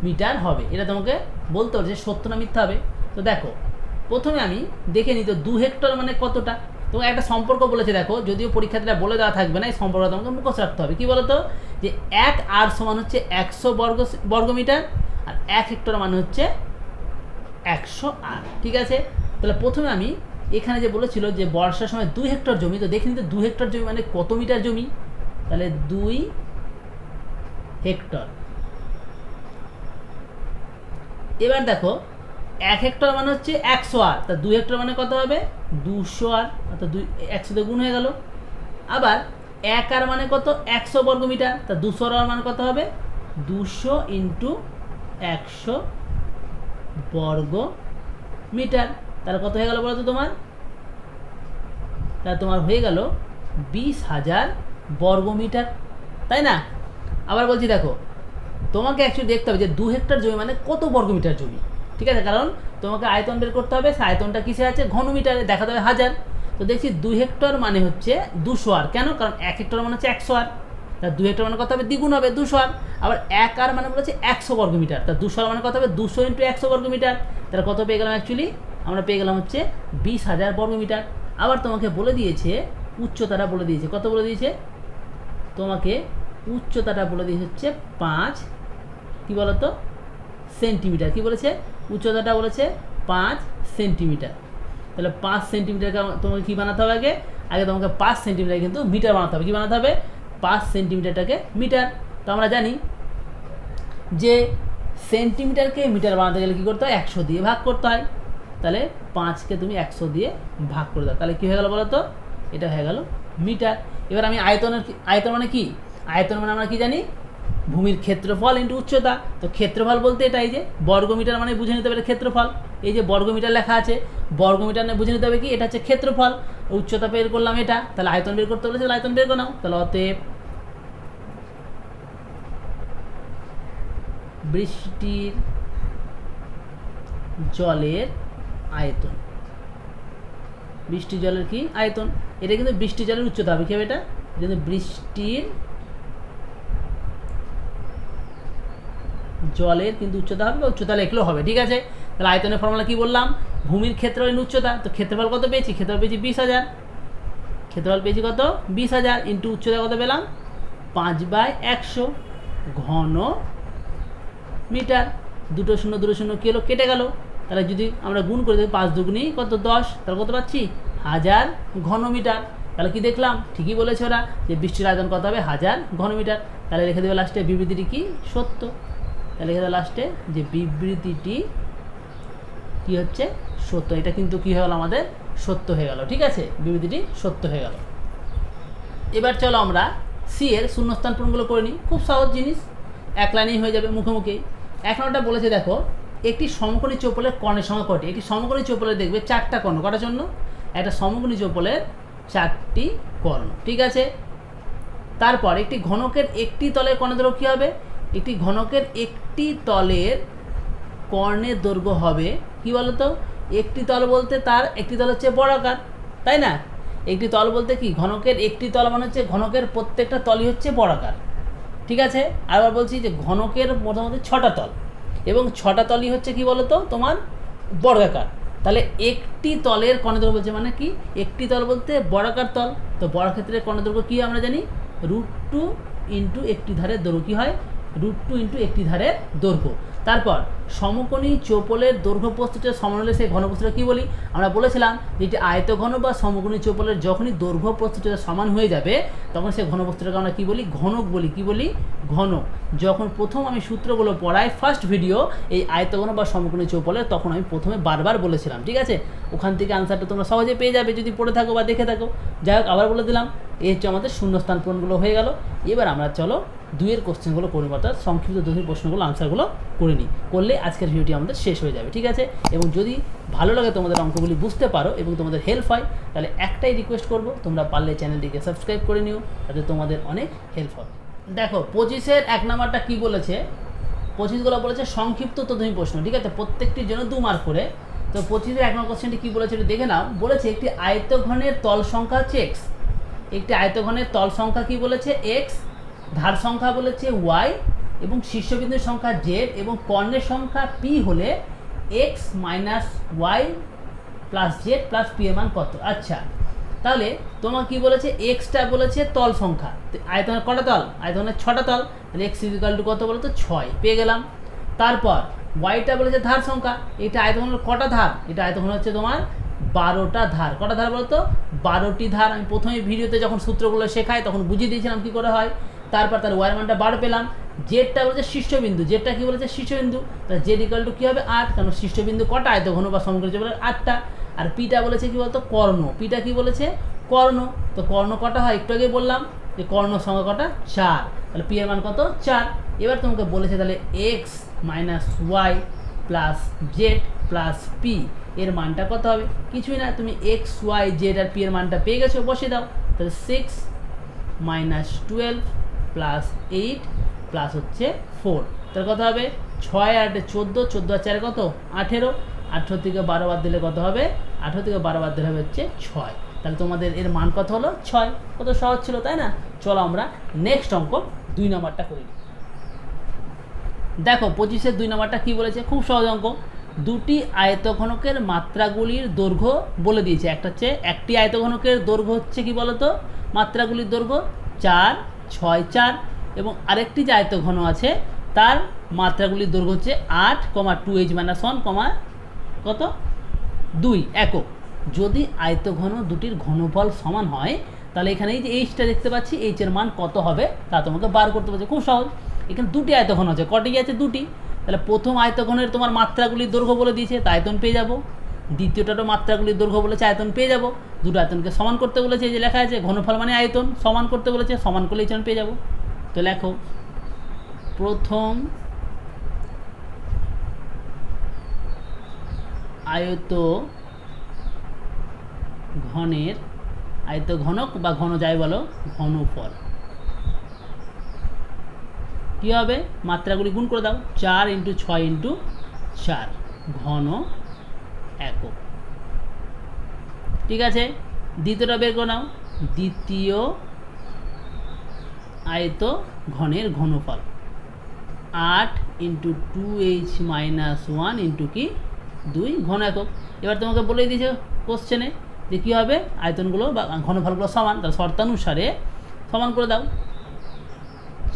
মিটার হবে। এটা তোমাকে বলতে হবে যে সত্য না মিথ্যা হবে। তো দেখো প্রথমে আমি দেখে নিই তো 2 হেক্টর মানে কতটা। তোমাকে একটা সম্পর্ক বলেছে, দেখো যদিও পরীক্ষার্থীরা বলে দেওয়া থাকবে না, এই সম্পর্কটা তোমাকে মুখস্থ রাখতে হবে। কী বলো তো? যে 1 আর সমান হচ্ছে 100 বর্গমিটার, আর 1 হেক্টর মানে হচ্ছে 100 আর। ঠিক আছে, তাহলে প্রথমে আমি এখানে যে বলেছিল যে বর্ষার সময় 2 হেক্টর জমি, তো দেখে নিতে 2 হেক্টর জমি মানে কত মিটার জমি? তাহলে 2 হেক্টর। এবার দেখো 1 হেক্টর মানে হচ্ছে 100 আর, তা 2 হেক্টর মানে কত হবে? 200 আর, অর্থাৎ 100 তে গুণ হয়ে গেল। আবার 1 আর মানে কত? 100 বর্গমিটার, তা 200 আর মানে কত হবে? 200 ইন্টু 100 বর্গ মিটার। তাহলে কত হয়ে গেল বলো তো তোমার? তাহলে তোমার হয়ে গেল 20,000 বর্গমিটার, তাই না? আবার বলছি দেখো, তোমাকে অ্যাকচুয়ালি দেখতে হবে যে 2 হেক্টর জমি মানে কত বর্গমিটার জমি। ঠিক আছে, কারণ তোমাকে আয়তন বের করতে হবে, সে আয়তনটা কিসে আছে? ঘনমিটারে দেখাতে হবে 1000। তো দেখছি 2 হেক্টর মানে হচ্ছে 200 আর। কেন? কারণ 1 হেক্টর মানে হচ্ছে 100 আর, তা 2 হেক্টর মানে কত হবে? দ্বিগুণ হবে 200 আর। আবার 1 আর মানে বলেছে 100 বর্গমিটার, তা 200 আর মানে কত হবে? 200 ইন্টু 100 বর্গমিটার। তাহলে কত পেয়ে গেলাম? অ্যাকচুয়ালি আমরা পেয়ে গেলাম হচ্ছে 20,000 বর্গমিটার। আবার তোমাকে বলে দিয়েছে উচ্চতাটা, বলে দিয়েছে কত? বলে দিয়েছে তোমাকে উচ্চতাটা বলে দিয়েছে হচ্ছে 5 কী বলো তো? সেন্টিমিটার। কী বলেছে? উচ্চতাটা বলেছে 5 সেন্টিমিটার। তাহলে 5 সেন্টিমিটারকে তোমাকে কী বানাতে হবে? আগে তোমাকে 5 সেন্টিমিটার কিন্তু মিটার বানাতে হবে। কী বানাতে হবে? 5 সেন্টিমিটারটাকে মিটার। তো আমরা জানি যে সেন্টিমিটারকে মিটার বানাতে গেলে কী করতে হয়, 100 দিয়ে ভাগ করতে হয়। তাহলে 5কে তুমি 100 দিয়ে ভাগ করে দাও, তাহলে কী হয়ে গেল বলো তো, এটা হয়ে গেল মিটার। এবার আমি আয়তন মানে কি, আয়তন মানে আমরা কি জানি, ভূমির ক্ষেত্রফল ইন্টু উচ্চতা। তো ক্ষেত্রফল বলতে এটাই যে বর্গমিটার মানে বুঝে নিতে হবে ক্ষেত্রফল, এই যে বর্গমিটার লেখা আছে, বর্গমিটার নিয়ে বুঝে নিতে হবে কি এটা হচ্ছে ক্ষেত্রফল। উচ্চতা বের করলাম এটা, তাহলে আয়তন বের করতে বলেছে, আয়তন বের করে নাও। তাহলে অতএব বৃষ্টির জলের আয়তন, বৃষ্টির জলের কি আয়তন, এটা কিন্তু বৃষ্টির জলের উচ্চতা হবে, কি হবে এটা কিন্তু বৃষ্টির জলের কিন্তু উচ্চতা হবে, বা উচ্চতা লিখলেও হবে, ঠিক আছে। তাহলে আয়তনের ফর্মুলা কি বললাম, ভূমির ক্ষেত্রফল ইন্টু উচ্চতা। তো ক্ষেত্রফল কত পেয়েছি, ক্ষেত্রফল পেয়েছি 20,000, ক্ষেত্রফল পেয়েছি কত 20,000 ইন্টু উচ্চতা কত পেলাম 5/100 ঘন মিটার। 2 শূন্য 2 শূন্য কি হলো, কেটে গেল। তাহলে যদি আমরা গুণ করে দিই 5 দুগুণী কত 10, তাহলে কত পাচ্ছি 1000 ঘন মিটার। তাহলে কি দেখলাম, ঠিকই বলেছে ওরা যে বৃষ্টির আয়তন কত হবে 1000 ঘন মিটার। তাহলে রেখে দেবে লাস্টে বিবৃতিটি কি সত্য, তাহলে রেখে দেবে লাস্টে যে বিবৃতিটি কি হচ্ছে সত্য। এটা কিন্তু কি হয়ে গেল আমাদের সত্য হয়ে গেল, ঠিক আছে, বিবৃতিটি সত্য হয়ে গেল। এবার চলো আমরা সি এর শূন্যস্থান পূরণগুলো করে নিই, খুব সহজ জিনিস, এক লাইনেই হয়ে যাবে মুখোমুখি। এক নম্বরটা বলেছে দেখো, একটি সমকোণী চৌপলের কর্ণের সংখ্যা কটি। একটি সমকোণী চৌপলের দেখবে 4টা কর্ণ, কটার জন্য, একটা সমকোণী চৌপলের 4টি কর্ণ, ঠিক আছে। তারপর একটি ঘনকের একটি তলের কর্ণের দৈর্ঘ্য কী হবে, একটি ঘনকের একটি তলের কর্ণের দৈর্ঘ্য হবে কি বলতো, একটি তল বলতে তার একটি তল হচ্ছে বর্গাকার, তাই না। একটি তল বলতে কি, ঘনকের একটি তল মানে হচ্ছে ঘনকের প্রত্যেকটা তলই হচ্ছে বর্গাকার, ঠিক আছে। আবার বলছি যে ঘনকের মোটামুটি 6টা তল, এবং 6টা তলই হচ্ছে কি বলতো তোমার বর্গাকার। তাহলে একটি তলের কর্ণের দৈর্ঘ্য বলছে মানে কি, একটি তল বলতে বর্গাকার তল। তো বর্গক্ষেত্রের কর্ণের দৈর্ঘ্য কী আমরা জানি, √2 ইন্টু একটি ধারের দৈর্ঘ্য কী হয়, √2 ইন্টু একটি ধারের দৈর্ঘ্য। তারপর সমকোণী চৌপলের দৈর্ঘ্য প্রস্থটা সমান হলে সেই ঘনপ্রস্থটা কী বলি, আমরা বলেছিলাম যে এটি আয়তঘন বা সমকোণী চৌপলের যখনই দৈর্ঘ্য প্রস্থটা সমান হয়ে যাবে তখন সেই ঘনপ্রস্থটাকে আমরা কী বলি, ঘনক বলি। কী বলি, ঘনক। যখন প্রথম আমি সূত্রগুলো পড়াই ফার্স্ট ভিডিও এই আয়তঘন বা সমকোণী চৌপলের, তখন আমি প্রথমে বারবার বলেছিলাম, ঠিক আছে। ওখান থেকে আনসারটা তোমরা সহজে পেয়ে যাবে যদি পড়ে থাকো বা দেখে থাকো। যাই হোক, আবার বলে দিলাম, এই হচ্ছে আমাদের শূন্যস্থান পূরণগুলো হয়ে গেল। এবার আমরা চলো 2-এর কোশ্চেনগুলো করে নিই, অর্থাৎ সংক্ষিপ্ত 2 প্রশ্নগুলো আনসারগুলো করে নিই, করলে আজকের ভিডিওটি আমাদের শেষ হয়ে যাবে, ঠিক আছে। এবং যদি ভালো লাগে তোমাদের অঙ্কগুলি বুঝতে পারো এবং তোমাদের হেল্প হয়, তাহলে একটাই রিকোয়েস্ট করব, তোমরা পারলে চ্যানেলটিকে সাবস্ক্রাইব করে নিও, তাতে তোমাদের অনেক হেল্প হবে। দেখো 25-এর 1 নাম্বারটা কী বলেছে, 25গুলো বলেছে সংক্ষিপ্ত তদন্ত প্রশ্ন, ঠিক আছে, প্রত্যেকটির জন্য 2 মার্ক করে। তো 25-এর 1 নম্বর কোশ্চেনটি কী বলেছে একটু দেখে নাও। বলেছে একটি আয়তঘনের তল সংখ্যা হচ্ছে x, একটি আয়তঘনের তল সংখ্যা কি বলেছে x, ধার সংখ্যা বলেছে y, এবং শীর্ষবিন্দুর সংখ্যা z, এবং কর্ণের সংখ্যা p হলে x minus y plus z plus p এর মান কত। আচ্ছা, তাহলে তোমার কি বলেছে, এক্সটা বলেছে তল সংখ্যা, আয়তনের কটা তল, আয়তনের 6টা তল, তাহলে x ইকুয়াল টু কত বলো তো 6 পেয়ে গেলাম। তারপর ওয়াইটা বলেছে ধার সংখ্যা, এটা আয়তনের কটা ধার, এটা আয়তন হচ্ছে তোমার 12টা ধার। কটা ধার বলো তো, 12টি ধার। আমি প্রথমে ভিডিওতে যখন সূত্রগুলো শেখাই তখন বুঝিয়ে দিয়েছিলাম কী করে হয়। তারপর তার ওয়াই মানটা 12 পেলাম। জেডটা বলেছে শীর্ষবিন্দু, জেডটা কী বলেছে শীর্ষবিন্দু, তাহলে জেড ইকুয়াল টু কী হবে 8, কারণ শীর্ষবিন্দু কটা আয়তঘন বা সমগ্র বলে 8টা। আর পিটা বলেছে কি বলতো কর্ণ, পিটা কি বলেছে কর্ণ। তো কর্ণ কটা হয় একটু আগে বললাম যে কর্ণ সংখ্যা কটা 4, তাহলে পি এর মান কত 4। এবার তোমাকে বলেছে তাহলে x minus y plus z plus P এর মানটা কত হবে, কিছুই না, তুমি এক্স ওয়াই জেড আর পি এর মানটা পেয়ে গেছো, বসে দাও। তাহলে 6 মাইনাস 12 প্লাস 8 প্লাস হচ্ছে 4, তাহলে কত হবে 6 আর 8 14, 14 আর 4 কত 18, 18 থেকে 12 বাদ দিলে কত হবে, 18 থেকে 12 বাদ দিলে হবে হচ্ছে 6। তাহলে তোমাদের এর মান কত হলো 6। কত সহজ ছিল তাই না। চলো আমরা নেক্সট অঙ্ক 2 নম্বরটা করি। দেখো 25-এর 2 নম্বরটা কী বলেছে, খুব সহজ অঙ্ক। দুটি আয়তঘনকের মাত্রাগুলির দৈর্ঘ্য বলে দিয়েছে। একটা হচ্ছে একটি আয়তঘনকের দৈর্ঘ্য হচ্ছে কি বলতো, মাত্রাগুলির দৈর্ঘ্য 4, 6, 4, এবং আরেকটি যে আয়তঘন আছে তার মাত্রাগুলির দৈর্ঘ্য হচ্ছে 8, 2h-1, কত 2 একক। যদি আয়তঘন দুটির ঘনফল সমান হয় তাহলে এখানে এই যে এইচটা দেখতে পাচ্ছি, এইচের মান কত হবে তা তোমাকে বার করতে পারছে। খুব সহজ, এখানে দুটি আয়তঘন আছে, কটি আছে? দুটি। তাহলে প্রথম আয়তঘনের তোমার মাত্রাগুলির দৈর্ঘ্য বলে দিয়েছে, তা আয়তন পেয়ে যাব। দ্বিতীয়টারও মাত্রাগুলির দৈর্ঘ্য বলেছে, আয়তন পেয়ে যাব। দুটো আয়তনকে সমান করতে বলেছে, এই যে লেখা আছে ঘনফল মানে আয়তন, সমান করতে বলেছে, সমান করলে এই পেয়ে যাব। তো লেখো প্রথম আয়ত ঘনের আয়ত ঘনক বা ঘন যাই বলো ঘনফল কী হবে? মাত্রাগুলি গুণ করে দাও, 4 × 6 × 4 ঘন একক। ঠিক আছে, দ্বিতীয়টা বের করে নাও, দ্বিতীয় আয়ত ঘনের ঘনফল 8 × 2h - 1 × কি 2 ঘন একক। এবার তোমাকে বলে দিয়েছে কোশ্চেনে যে কী হবে, আয়তনগুলো বা ঘনফলগুলো সমান, তার শর্তানুসারে সমান করে দাও।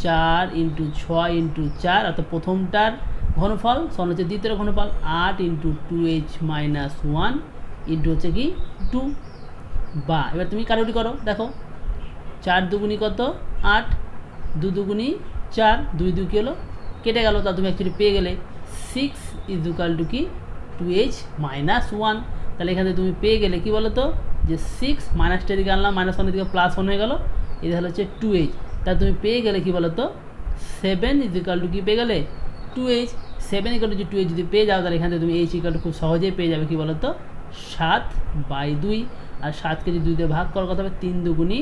4 × 6 × 4 অর্থাৎ প্রথমটার ঘনফল সমান হচ্ছে দ্বিতীয় ঘনফল 8 × 2h - 1 ইন্টু হচ্ছে কি 2। বা এবার তুমি কারোটি করো, দেখো 4 দুগুণি কত 8, 2 দুগুণি 4, 2 2 কী হলো কেটে গেল, তা তুমি অ্যাকচুয়ালি পেয়ে গেলে 6 = কি 2h - 1। তাহলে এখানে তুমি পেয়ে গেলে কি বলো তো, যে 6 মাইনাসটা দিকে আনলাম, -1 দিকে +1 হয়ে গেল, এটা হলো হচ্ছে 2h। তাহলে তুমি পেয়ে গেলে কি বলো তো 7 = কি পেয়ে গেলে 2h। 7 = 2h যদি পেয়ে যাও, তাহলে এখান থেকে তুমি h = খুব সহজেই পেয়ে যাবে কি বলো তো 7/2। আর 7কে যদি 2 দিয়ে ভাগ করার কথা হবে 3 দুগুণি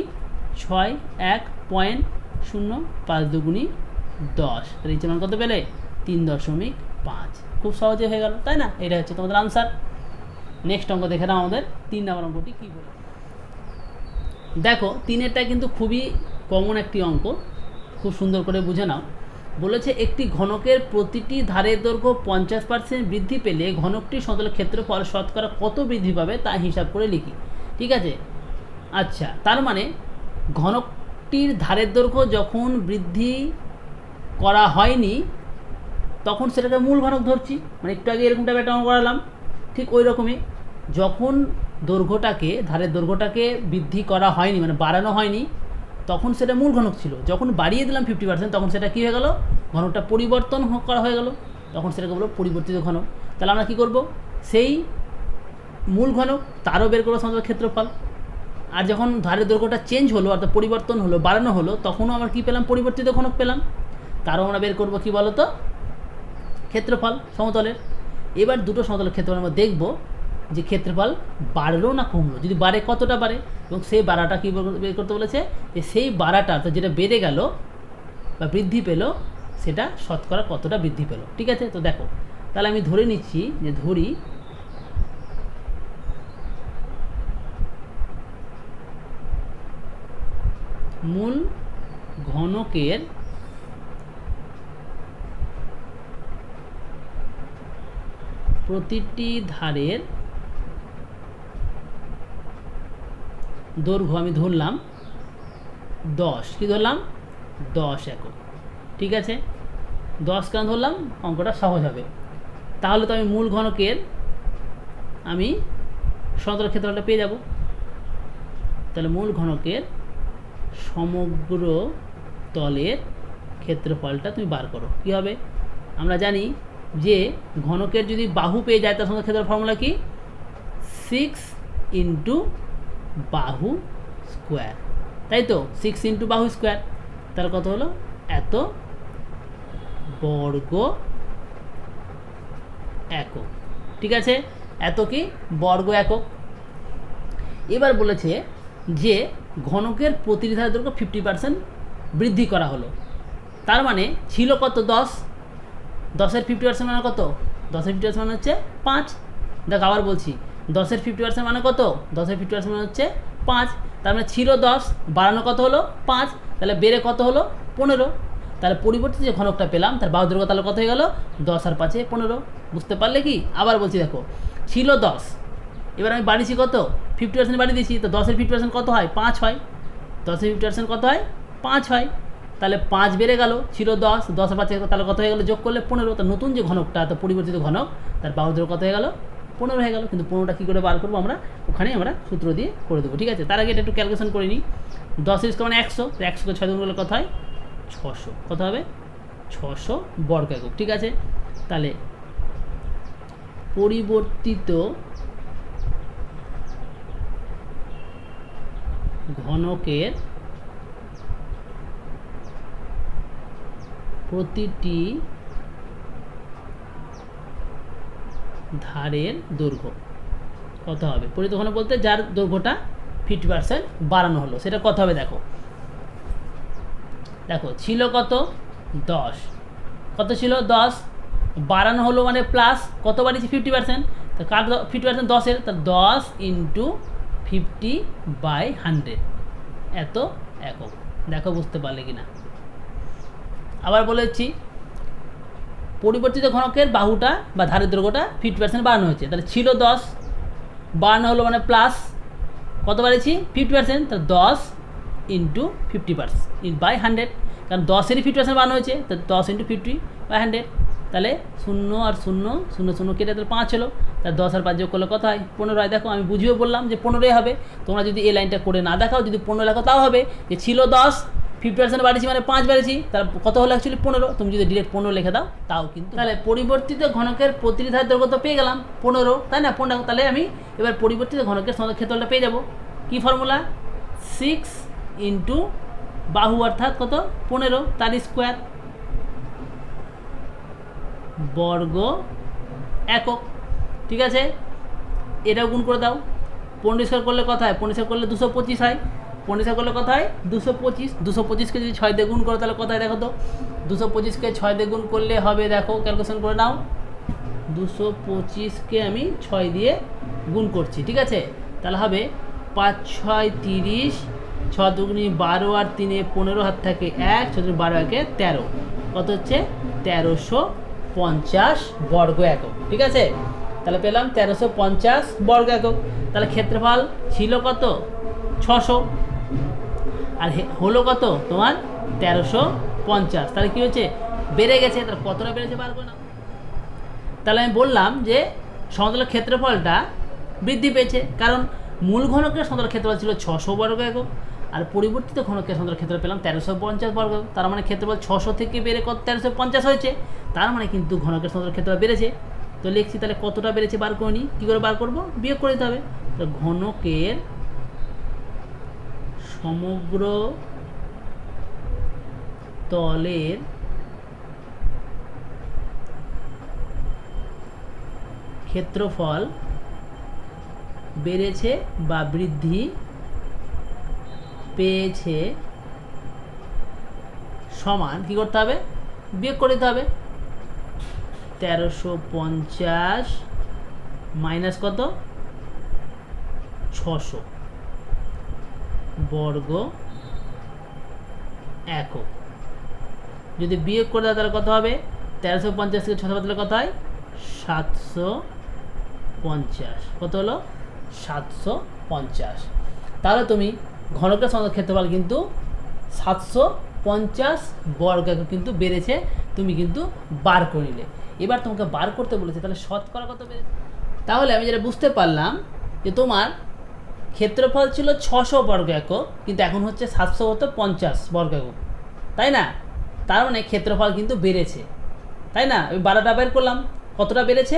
6, 1.0, 5 দুগুণি 10। তাহলে এই মান কত পেলে 3.5। খুব সহজে হয়ে গেল, তাই না? এটা হচ্ছে তোমাদের আনসার। নেক্সট অঙ্ক দেখে নাও, আমাদের 3 নম্বর অঙ্কটি কী বলে। দেখো 3-এরটা কিন্তু খুবই কমন একটি অঙ্ক, খুব সুন্দর করে বুঝে নাও। বলেছে একটি ঘনকের প্রতিটি ধারের দৈর্ঘ্য 50% বৃদ্ধি পেলে ঘনকটির সমতলের ক্ষেত্রফল শতকরা কত বৃদ্ধি পাবে তা হিসাব করে লিখি। ঠিক আছে, আচ্ছা, তার মানে ঘনকটির ধারের দৈর্ঘ্য যখন বৃদ্ধি করা হয়নি তখন সেটাকে মূল ঘনক ধরছি, মানে একটু আগে এরকমটা একটা অঙ্ক করালাম, ঠিক ওই রকমই যখন দৈর্ঘ্যটাকে ধারের দৈর্ঘ্যটাকে বৃদ্ধি করা হয়নি মানে বাড়ানো হয়নি তখন সেটা মূল ঘনক ছিল। যখন বাড়িয়ে দিলাম 50% তখন সেটা কী হয়ে গেল, ঘনকটা পরিবর্তন করা হয়ে গেল, তখন সেটাকে বলবো পরিবর্তিত ঘনক। তাহলে আমরা কী করব, সেই মূল ঘনক তারও বের করবো সমতলের ক্ষেত্রফল। আর যখন ধারের দৈর্ঘ্যটা চেঞ্জ হলো অর্থাৎ পরিবর্তন হলো, বাড়ানো হলো, তখনও আমরা কী পেলাম, পরিবর্তিত ঘনক পেলাম, তারও আমরা বের করবো কী বলো তো ক্ষেত্রফল সমতলের। এবার দুটো সমতলের ক্ষেত্রফল আমরা দেখব যে ক্ষেত্রফল বাড়লো না কমলো, যদি বাড়ে কতটা বাড়ে, এবং সেই বাড়াটা কী বের করতে বলেছে, যে সেই বাড়াটা অর্থাৎ যেটা বেড়ে গেল বা বৃদ্ধি পেল সেটা শতকরা কতটা বৃদ্ধি পেল। ঠিক আছে, তো দেখো তাহলে আমি ধরে নিচ্ছি যে ধরি মূল ঘনকের প্রতিটি ধারের দৈর্ঘ্য আমি ধরলাম 10, কি ধরলাম 10 একক। ঠিক আছে, 10 কেন ধরলাম, অঙ্কটা সহজ হবে। তাহলে তো আমি মূল ঘনকের আমি সমতলের ক্ষেত্রফলটা পেয়ে যাব। তাহলে মূল ঘনকের সমগ্র তলের ক্ষেত্রফলটা তুমি বার করো, কী হবে, আমরা জানি যে ঘনকের যদি বাহু পেয়ে যায় তার সঙ্গে ক্ষেত্রের ফর্মুলা কি 6 × বাহু স্কোয়ার, তাই তো 6 × বাহু স্কোয়ার। তার কত হলো, এত বর্গ একক। ঠিক আছে, এত কি বর্গ একক। এবার বলেছে যে ঘনকের প্রতিটি ধারের দৈর্ঘ্য 50% বৃদ্ধি করা হলো, তার মানে ছিল কত 10, 10-এর 50% মানে কত, 10-এর 50% মানে হচ্ছে 5। দেখো আবার বলছি, 10-এর 50% মানে কত, 10-এর 50% মানে হচ্ছে 5। তার মানে ছিল 10, বাড়ানো কত হলো 5, তাহলে বেড়ে কত হলো 15। তাহলে পরিবর্তিত যে ঘনকটা পেলাম তার বাহু দৈর্ঘ্য তাহলে কত হয়ে গেল, 10 আর 5-এ 15। বুঝতে পারলে কি? আবার বলছি দেখো, ছিল 10, এবার আমি বাড়িয়েছি কত 50% বাড়িয়ে দিয়েছি, তো 10-এর 50% কত হয় 5 হয়, 10-এর 50% কত হয় 5 হয়। তাহলে 5 বেড়ে গেল, ছিল 10, 10 আর 5 তাহলে কত হয়ে গেলো, যোগ করলে 15। তো নতুন যে ঘনকটা তো পরিবর্তিত ঘনক তার বাহু দৈর্ঘ্য কত হয়ে গেল 15 হয়ে গেল। কিন্তু 15টা কী করে বার করবো আমরা, ওখানে আমরা সূত্র দিয়ে করে দেবো। ঠিক আছে, তার আগে এটা একটু ক্যালকুলেশন করে নিই। 10 স্কোয়ার মানে 100, তো 100কে 6 গুণ করলে কত হয় 600, কত হবে 600 বর্গ একক। ঠিক আছে, তাহলে পরিবর্তিত ঘনকের প্রতিটি ধারের দৈর্ঘ্য কত হবে? পরিবর্তিত ঘনক বলতে যার দৈর্ঘ্যটা 50% বাড়ানো হলো, সেটা কত হবে? দেখো দেখো ছিল কত 10, কত ছিল 10, বাড়ানো হলো মানে প্লাস কত বাড়িয়েছি 50%, তো কার 50% 10-এর, তা 10 × 50/100 এত একক। দেখো বুঝতে পারলে কিনা। আবার বলেছি পরিবর্তিত ঘনকের বাহুটা বা ধারের দৈর্ঘ্যটা 50% বাড়ানো হয়েছে, তাহলে ছিল 10, বাড়ানো হলো মানে প্লাস কত বাড়িয়েছি 50%, তাহলে 10 × 50/100, কারণ 10-এরই 50% বাড়ানো হয়েছে, তো 10 × 50/100, তাহলে 0 আর 0 0 0 কেটে তাহলে 5 হলো, তাহলে 10 আর 5 যোগ করলে কত হয়? 15 হয়। দেখো আমি বুঝিয়েও বললাম যে 15 হবে, তোমরা যদি এই লাইনটা করে না দেখাও, যদি 15 লেখো তাও হবে, যে ছিল 10, 50% বাড়িয়েছি মানে 5 বাড়িয়েছি, তাহলে কত হলো অ্যাকচুয়ালি 15। তুমি যদি ডিরেক্ট 15 লিখে দাও তাও কিন্তু। তাহলে পরিবর্তিত ঘনকের প্রতিটি ধারের দৈর্ঘ্য তো পেয়ে গেলাম 15, তাই না? 15, তাহলে আমি এবার পরিবর্তিত ঘনকের সমগ্র ক্ষেত্রফলটা পেয়ে যাব। কি ফর্মুলা? 6 × বাহু অর্থাৎ কত 15 তার স্কোয়ার বর্গ একক। ঠিক আছে, এটাও গুণ করে দাও। 15 স্কোয়ার করলে কত হয়? 15 স্কোয়ার করলে 225 হয়। 15 স্কোয়ার করলে কত হয়? 225। 225কে যদি 6 দিয়ে গুণ করো তাহলে কত হয় দেখো তো? 225কে 6 দিয়ে গুণ করলে হবে, দেখো ক্যালকুলেশন করে নাও। 225কে আমি 6 দিয়ে গুণ করছি, ঠিক আছে? তাহলে হবে 5 6 30, 6 দুগুণে 12 আর 3 15, হাত থাকে 1, 6 12 একে 13, কত হচ্ছে? 1350 বর্গ একক। ঠিক আছে, তাহলে পেলাম 1350 বর্গ একক। তাহলে ক্ষেত্রফল ছিল কত? 600, আর হলো কত তোমার? 1350। তাহলে কি হচ্ছে? বেড়ে গেছে। তাহলে কতটা বেড়েছে বার করে নাও। তাহলে আমি বললাম যে সমতলের ক্ষেত্রফলটা বৃদ্ধি পেয়েছে, কারণ মূল ঘনকের সমতলের ক্ষেত্রফল ছিল 600 বর্গ একক, আর পরিবর্তিত ঘনকের সমতলের ক্ষেত্রফল পেলাম 1350 বর্গ একক। তার মানে ক্ষেত্রফল 600 থেকে বেড়ে কত 1350 হয়েছে, তার মানে কিন্তু ঘনকের সমতলের ক্ষেত্রফল বেড়েছে। তো লিখছি তাহলে কতটা বেড়েছে বার করে নিই। কী করে বার করবো? বিয়োগ করে দিতে হবে। তো ঘনকের সমগ্র তলের ক্ষেত্রফল বেড়েছে বা বৃদ্ধি পেয়েছে সমান কি করতে হবে? বিয়োগ করে দিতে হবে। 1350 মাইনাস কত? 600 বর্গ একক। যদি বিয়োগ করে দাও তাহলে কত হবে? 1350 থেকে 600 বদলে কত হয়? 750। কত হলো? 750। তাহলে তুমি ঘনকের সমতলের ক্ষেত্রফল কিন্তু 750 বর্গ একক কিন্তু বেড়েছে, তুমি কিন্তু বার করে নিলে। এবার তোমাকে বার করতে বলেছে, তাহলে শতকরা কত বেড়েছে? তাহলে আমি যেটা বুঝতে পারলাম যে তোমার ক্ষেত্রফল ছিল 600 বর্গ একক, কিন্তু এখন হচ্ছে 750 বর্গ একক, তাই না? তার মানে ক্ষেত্রফল কিন্তু বেড়েছে, তাই না? আমি 12টা বের করলাম, কতটা বেড়েছে?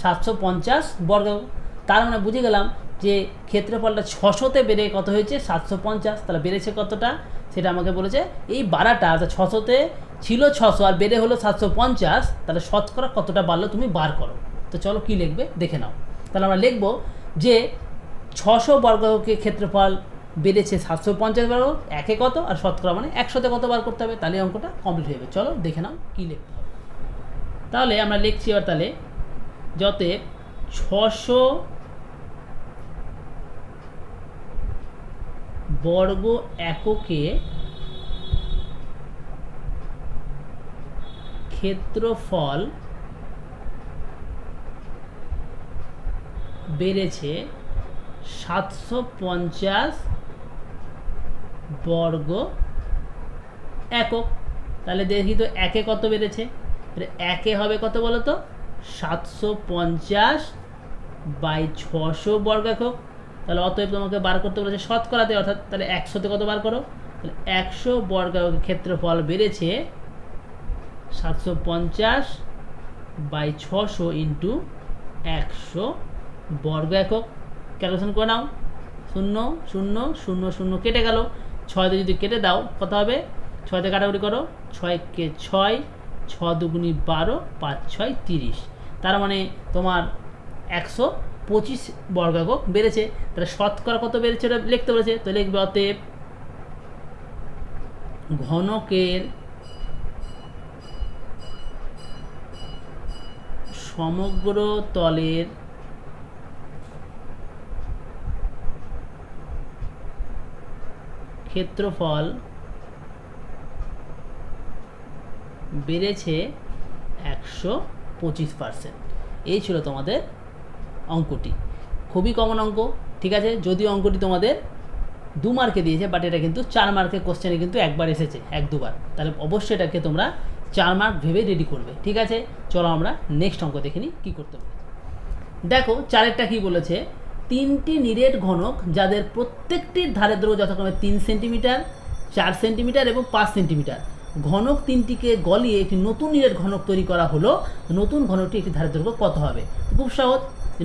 750 বর্গ একক। তার মানে বুঝে গেলাম যে ক্ষেত্রফলটা 600তে বেড়ে কত হয়েছে? 750। তাহলে বেড়েছে কতটা সেটা আমাকে বলেছে। এই 12টা অর্থাৎ 600তে ছিল 600 আর বেড়ে হলো 750, তাহলে শতকরা কতটা বাড়লো তুমি বার করো। তো চলো কি লিখবে দেখে নাও। তাহলে আমরা লিখবো যে 600 বর্গ এককের ক্ষেত্রফল বেড়েছে 750 বর্গ, একে কত আর শতকরা মানে 100তে কত বার করতে হবে, তাহলে অঙ্কটা কমপ্লিট হয়ে যাবে। চলো দেখে নাও কী লিখতে হবে। তাহলে আমরা লিখছি এবার, তাহলে যতে 600 বর্গ এককে ক্ষেত্রফল বেড়েছে 750 বর্গ একক। তাহলে দেখি তো একে কত বেড়েছে? একে হবে কত বলো তো? 750/600 বর্গ একক। তাহলে অতএব তোমাকে বার করতে বলেছে শতকরাতে, অর্থাৎ তাহলে 100তে কত বার করো? তাহলে 100 বর্গ এককের ক্ষেত্রফল বেড়েছে 750 বাই 600 ইন্টু 100 বর্গ একক। ক্যালকুলেশন করে নাও। 0 0 0 0 কেটে গেল। 6 দিয়ে যদি কেটে দাও কত হবে? 6 দিয়ে কাটাকুটি করো, 6 কে 6, 6 দুগুণি 12, 5 6 30। তার মানে তোমার 125 বর্গ একক বেড়েছে। তাহলে শতকরা কত বেড়েছে ওটা লিখতে বলেছে, তো লিখবে অতএব ঘনকের সমগ্র তলের ক্ষেত্রফল বেড়েছে 125%। এই ছিল তোমাদের অঙ্কটি। খুবই কমন অঙ্ক, ঠিক আছে। যদিও অঙ্কটি তোমাদের 2 মার্কে দিয়েছে, বাট এটা কিন্তু 4 মার্কের কোশ্চেনে কিন্তু একবার এসেছে, 1-2 বার। তাহলে অবশ্যই এটাকে তোমরা 4 মার্ক ভেবে রেডি করবে, ঠিক আছে। চলো আমরা নেক্সট অঙ্ক দেখে নিই কী করতে হবে। দেখো 4এরটা কী বলেছে, 3টি নিরেট ঘনক যাদের প্রত্যেকটির ধারের দৈর্ঘ্য যথাক্রমে 3 সেন্টিমিটার, 4 সেন্টিমিটার এবং 5 সেন্টিমিটার। ঘনক 3টিকে গলিয়ে একটি নতুন নিরেট ঘনক তৈরি করা হলো। নতুন ঘনকটি একটি ধারের দৈর্ঘ্য কত হবে? তো খুব সহজ,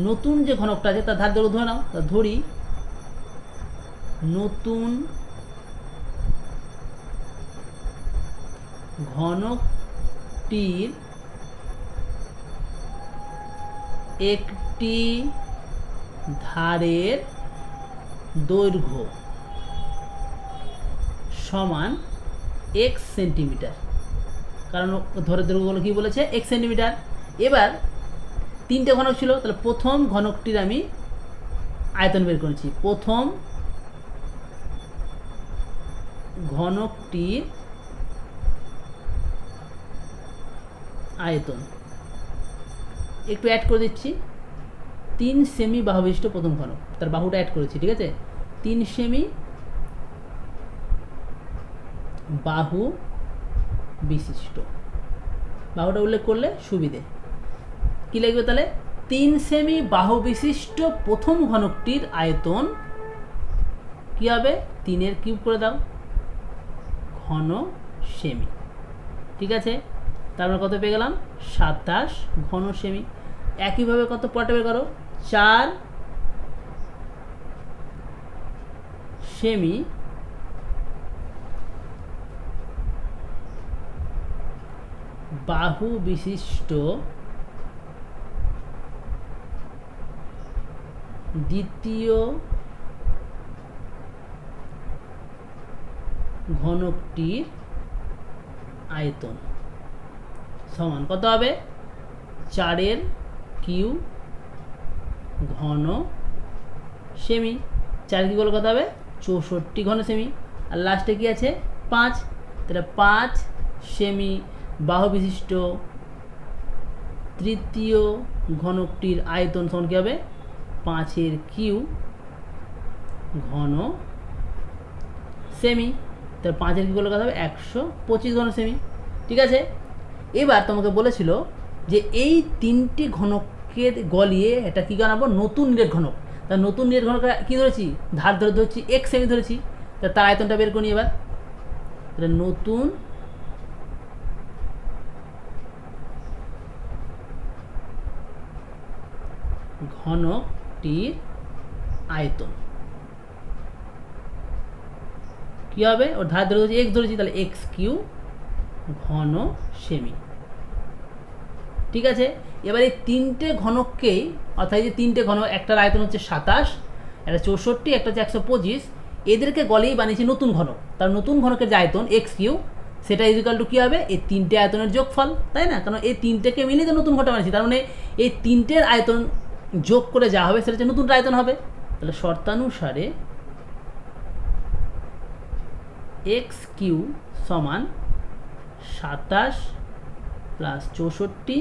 নতুন যে ঘনকটা আছে তার ধারের দৈর্ঘ্য ধরে নাও। তা ধরি নতুন ঘনকটির একটি ধারের দৈর্ঘ্য সমান x সেন্টিমিটার, কারণ ধরে দৈর্ঘ্যগুলো কী বলেছে? x centimetre. এবার 3টে ঘনক ছিল, তাহলে প্রথম ঘনকটির আমি আয়তন বের করেছি। প্রথম ঘনকটির আয়তন একটু অ্যাড করে দিচ্ছি। 3 সেমি বাহু বিশিষ্ট প্রথম ঘনক, তার বাহুটা অ্যাড করেছি, ঠিক আছে। 3 সেমি বাহু বিশিষ্ট, বাহুটা উল্লেখ করলে সুবিধে। কী লিখবে তাহলে? 3 সেমি বাহু বিশিষ্ট প্রথম ঘনকটির আয়তন কী হবে? 3-এর কিউব করে দাও, ঘন সেমি, ঠিক আছে। তারপর কত পেয়ে গেলাম? 27 ঘন সেমি। একইভাবে কত পরে বের করো? 4 সেমি বাহু বিশিষ্ট দ্বিতীয় ঘনকটির আয়তন সমান কত হবে? 4-এর কিউ ঘন সেমি। 4 কি করলে কত হবে? 64 ঘন সেমি। আর লাস্টে কি আছে? 5। তাহলে 5 সেমি বাহু বিশিষ্ট তৃতীয় ঘনকটির আয়তন সমান কী হবে? 5-এর কিউ ঘন সেমি। তাহলে 5-এর কিউ করলে কত হবে? 125 ঘন সেমি, ঠিক আছে। এবার তোমাকে বলেছিল যে এই 3টি ঘনকের গলিয়ে এটা কী বানাবো? নতুন নিরেট ঘনক। তা নতুন নিরেট ঘনক কী ধরেছি? ধার ধরে ধরেছি, x সেমি ধরেছি। তা তার আয়তনটা বের করি এবার। তাহলে নতুন ঘনকটির আয়তন কী হবে? ওর ধার ধরে ধরেছি, x ধরেছি, তাহলে x কিউ ঘন সেমি, ঠিক আছে। এবার এই 3টে ঘনককেই, অর্থাৎ এই যে 3টে ঘনক, একটার আয়তন হচ্ছে 27, একটা 64, একটা হচ্ছে 125, এদেরকে গলেই বানিয়েছি নতুন ঘনক। তার নতুন ঘনকের যে আয়তন এক্স কিউ, সেটা ইজিক্যাল টু কী হবে? এই 3টে আয়তনের যোগফল, তাই না? কারণ এই 3টেকে মিলিয়ে তো নতুন ঘনক বানিয়েছি, তার মানে এই 3টের আয়তন যোগ করে যা হবে সেটা হচ্ছে নতুন আয়তন হবে। তাহলে শর্তানুসারে এক্স কিউ সমান 27 প্লাস 64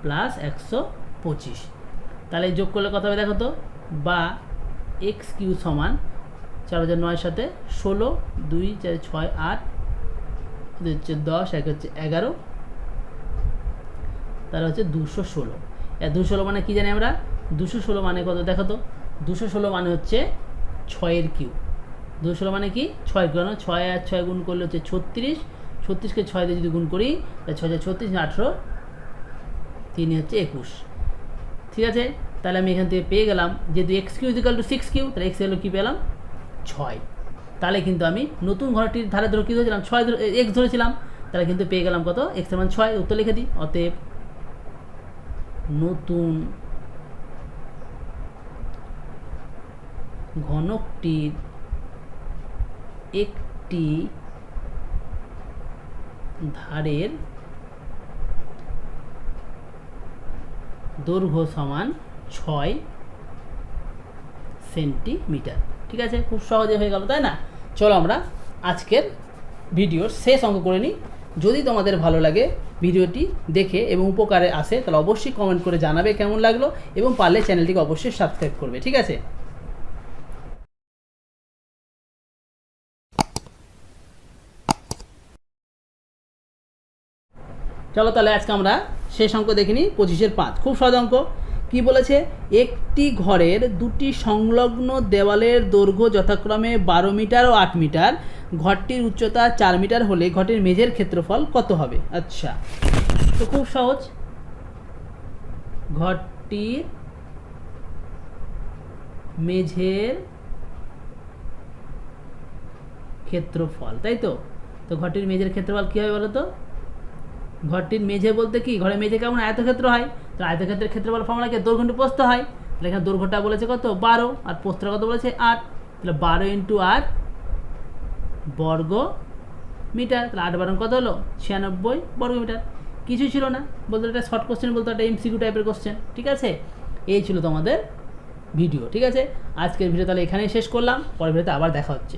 প্লাস 125। তাহলে যোগ করলে কত হবে দেখো তো? বা এক্স কিউ সমান 4009 সাথে 16, 2 4 6 8, হচ্ছে 10, 1 হচ্ছে 11, তাহলে হচ্ছে 216। 216 মানে কী জানি আমরা? 216 মানে কত দেখো তো? 216 মানে হচ্ছে 6-এর কিউ। 216 মানে কি? 6 কেন? 6 আর 6 গুণ করলে হচ্ছে 36, 36কে 6 দিয়ে যদি গুণ করি তাহলে 6 × 36 18, 3 হচ্ছে 21। ঠিক আছে, তাহলে আমি এখান থেকে পেয়ে গেলাম যেহেতু x Q is equal two 6q, তাহলে এক্স হলো কী পেলাম 6। তাহলে কিন্তু আমি নতুন ঘরটির ধারে ধরে কী ধরেছিলাম 6 এক্স ধরেছিলাম, তাহলে কিন্তু পেয়ে গেলাম কত এক্সের মান 6। উত্তর লিখে দিই, অতএব নতুন ঘনকটির একটি ধারের দৈর্ঘ্য সমান 6 সেন্টিমিটার। ঠিক আছে, খুব সহজে হয়ে গেল, তাই না? চলো আমরা আজকের ভিডিওর শেষ অঙ্ক করে নিই। যদি তোমাদের ভালো লাগে ভিডিওটি দেখে এবং উপকারে আসে তাহলে অবশ্যই কমেন্ট করে জানাবে কেমন লাগলো, এবং পারলে চ্যানেলটিকে অবশ্যই সাবস্ক্রাইব করবে। ঠিক আছে, চলো তাহলে আজকে আমরা শেষ অঙ্ক দেখে নিই, 25-5। খুব সহজ অঙ্ক। কী বলেছে, একটি ঘরের দুটি সংলগ্ন দেওয়ালের দৈর্ঘ্য যথাক্রমে 12 মিটার ও 8 মিটার, ঘরটির উচ্চতা 4 মিটার হলে ঘরটির মেঝের ক্ষেত্রফল কত হবে? আচ্ছা, তো খুব সহজ, ঘরটির মেঝের ক্ষেত্রফল, তাই তো? তো ঘরটির মেঝের ক্ষেত্রফল কী হবে বলো তো? ঘরটির মেঝে বলতে কি, ঘরের মেঝে কেমন আয়তক্ষেত্র হয়, তো আয়তক্ষেত্রের ক্ষেত্রফল ফর্মুলা কি দৈর্ঘ্য ইন্টু প্রস্থ হয়। তাহলে এখানে দৈর্ঘ্যটা বলেছে কত 12 আর প্রস্থটা কত বলেছে 8, তাহলে 12 × 8 বর্গ মিটার, তাহলে 8 12 কত হলো 96 বর্গ মিটার। কিছুই ছিল না, বলতে একটা শর্ট কোশ্চেন, বলতে একটা এমসিকিউ টাইপের কোশ্চেন। ঠিক আছে, এই ছিল তোমাদের ভিডিও। ঠিক আছে, আজকের ভিডিও তাহলে এখানেই শেষ করলাম, পরের ভিডিওতে আবার দেখা হচ্ছে।